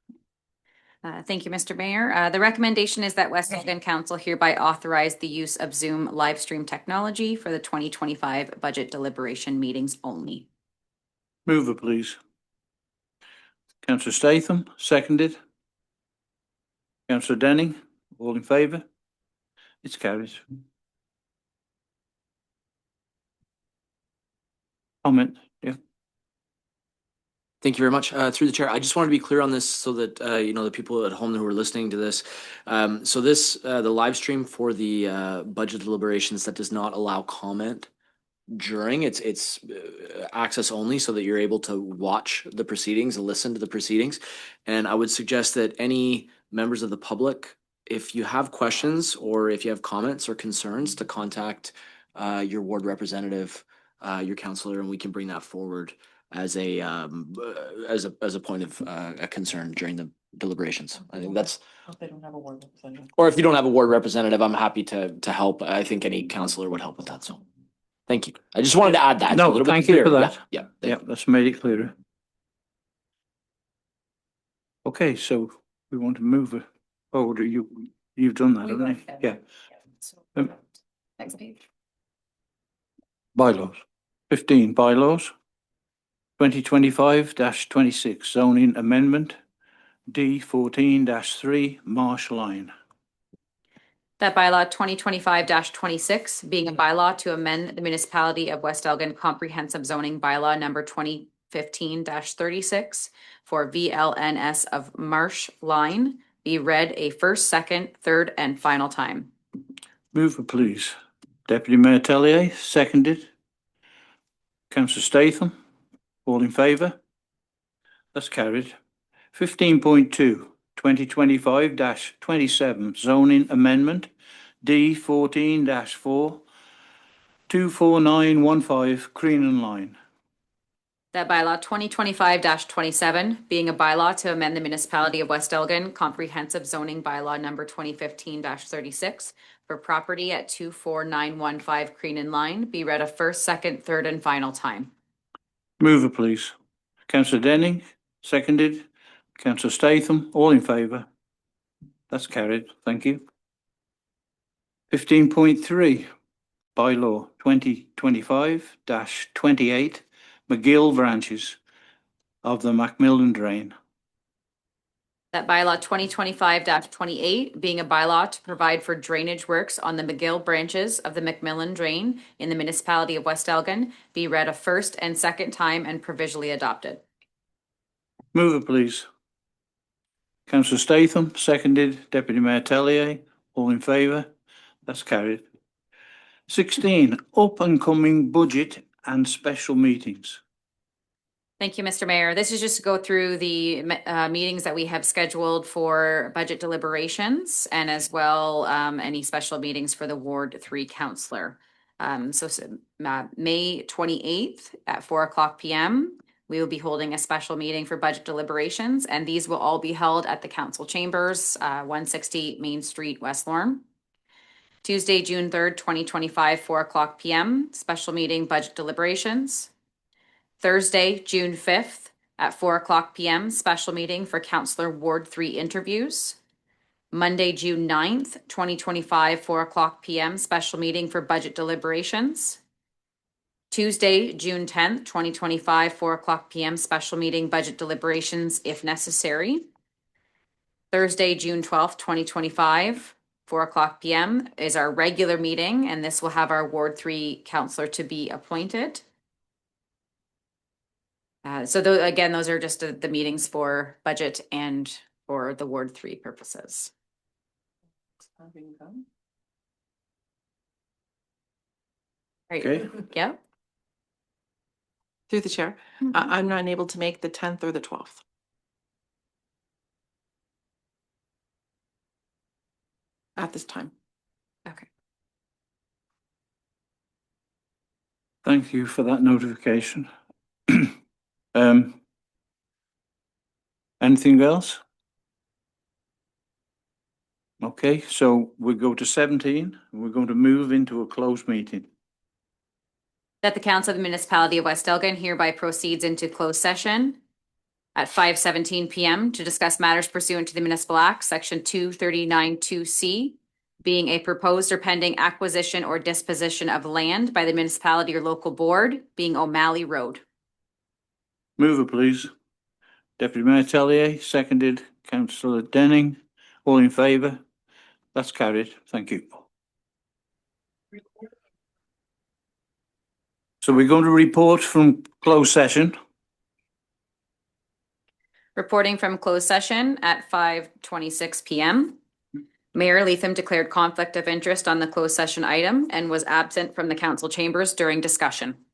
Thank you, Mr. Mayor. The recommendation is that West Elgin Council hereby authorize the use of Zoom live stream technology for the 2025 budget deliberation meetings only. Mover, please. Councillor Statham, seconded. Councillor Denning, all in favour? It's carried. Comment, yeah. Thank you very much. Through the chair, I just want to be clear on this so that, you know, the people at home who are listening to this. So this, the live stream for the budget deliberations that does not allow comment during, it's access only so that you're able to watch the proceedings and listen to the proceedings. And I would suggest that any members of the public, if you have questions or if you have comments or concerns, to contact your ward representative, your councillor, and we can bring that forward as a point of a concern during the deliberations. I think that's. If they don't have a ward representative. Or if you don't have a ward representative, I'm happy to help. I think any councillor would help with that. So, thank you. I just wanted to add that. No, a little bit thank you clearer. for that. Yeah, Yeah, that's made it clearer. Okay, so we want to move it. Oh, you've done that, haven't you? Yeah. Next page. Bylaws. 15 bylaws. 2025-26 zoning amendment. D14-3 Marsh Line. That bylaw 2025-26 being a bylaw to amend the municipality of West Elgin comprehensive zoning bylaw number 2015-36 for VLNS of Marsh Line be read a first, second, third, and final time. Mover, please. Deputy Mayor Tellier, seconded. Councillor Statham, all in favour? That's carried. 15.2, 2025-27 zoning amendment, D14-4, 24915 Creenan Line. That bylaw 2025-27 being a bylaw to amend the municipality of West Elgin comprehensive zoning bylaw number 2015-36 for property at 24915 Creenan Line be read a first, second, third, and final time. Mover, please. Councillor Denning, seconded. Councillor Statham, all in favour? That's carried. Thank you. 15.3, bylaw 2025-28 McGill branches of the Macmillan Drain. That bylaw 2025-28 being a bylaw to provide for drainage works on the McGill branches of the Macmillan Drain in the municipality of West Elgin be read a first and second time and provisionally adopted. Mover, please. Councillor Statham, seconded. Deputy Mayor Tellier, all in favour? That's carried. 16, up and coming budget and special meetings. Thank you, Mr. Mayor. This is just to go through the meetings that we have scheduled for budget deliberations and as well any special meetings for the Ward 3 counselor. May 28th at 4:00 p.m. we will be holding a special meeting for budget deliberations, and these will all be held at the council chambers, 160 Main Street, West Lorne. Tuesday, June 3rd, 2025, 4:00 p.m. special meeting budget deliberations. Thursday, June 5th at 4:00 p.m. special meeting for Councillor Ward 3 interviews. Monday, June 9th, 2025, 4:00 p.m. special meeting for budget deliberations. Tuesday, June 10th, 2025, 4:00 p.m. special meeting budget deliberations if necessary. Thursday, June 12th, 2025, 4:00 p.m. is our regular meeting, and this will have our Ward 3 councillor to be appointed. Again, those are just the meetings for budget and for the Ward 3 purposes. Right. Okay. Yeah. Through the chair, Mhm. I'm not able to make the 10th or the 12th. At this time. Okay. Thank you for that notification. Anything else? Okay, so we go to 17. We're going to move into a closed meeting. That the Council of the Municipality of West Elgin hereby proceeds into closed session at 5:17 p.m. to discuss matters pursuant to the Municipal Act, Section 239(2)C, being a proposed or pending acquisition or disposition of land by the municipality or local board, being O'Malley Road. Mover, please. Deputy Mayor Tellier, seconded. Councillor Denning. All in favour? That's carried. Thank you. So we're going to report from closed session. Reporting from closed session at 5:26 p.m. Mayor Leatham declared conflict of interest on the closed session item and was absent from the council chambers during discussion.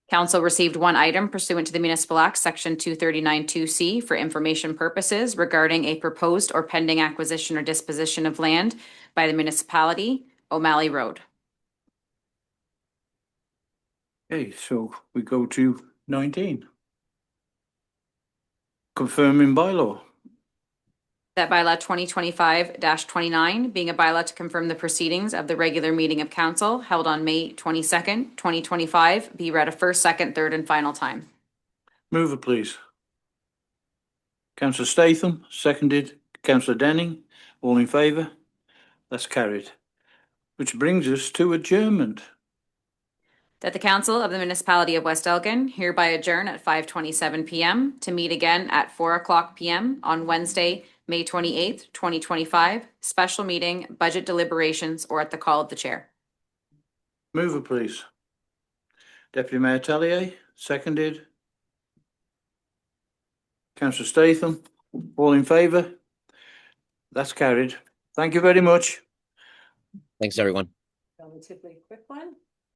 Council received one item pursuant to the Municipal Act, Section 239(2)C, for information purposes regarding a proposed or pending acquisition or disposition of land by the municipality, O'Malley Road. Okay, so we go to 19. Confirming bylaw. That bylaw 2025-29 being a bylaw to confirm the proceedings of the regular meeting of council held on May 22nd, 2025, be read a first, second, third, and final time. Mover, please. Councillor Statham, seconded. Councillor Denning, all in favour? That's carried. Which brings us to adjournment. That the Council of the Municipality of West Elgin hereby adjourn at 5:27 p.m. to meet again at 4:00 p.m. on Wednesday, May 28th, 2025, special meeting, budget deliberations, or at the call of the chair. Mover, please. Deputy Mayor Tellier, seconded. Councillor Statham, all in favour? That's carried. Thank you very much. Thanks, everyone. Relatively quick one.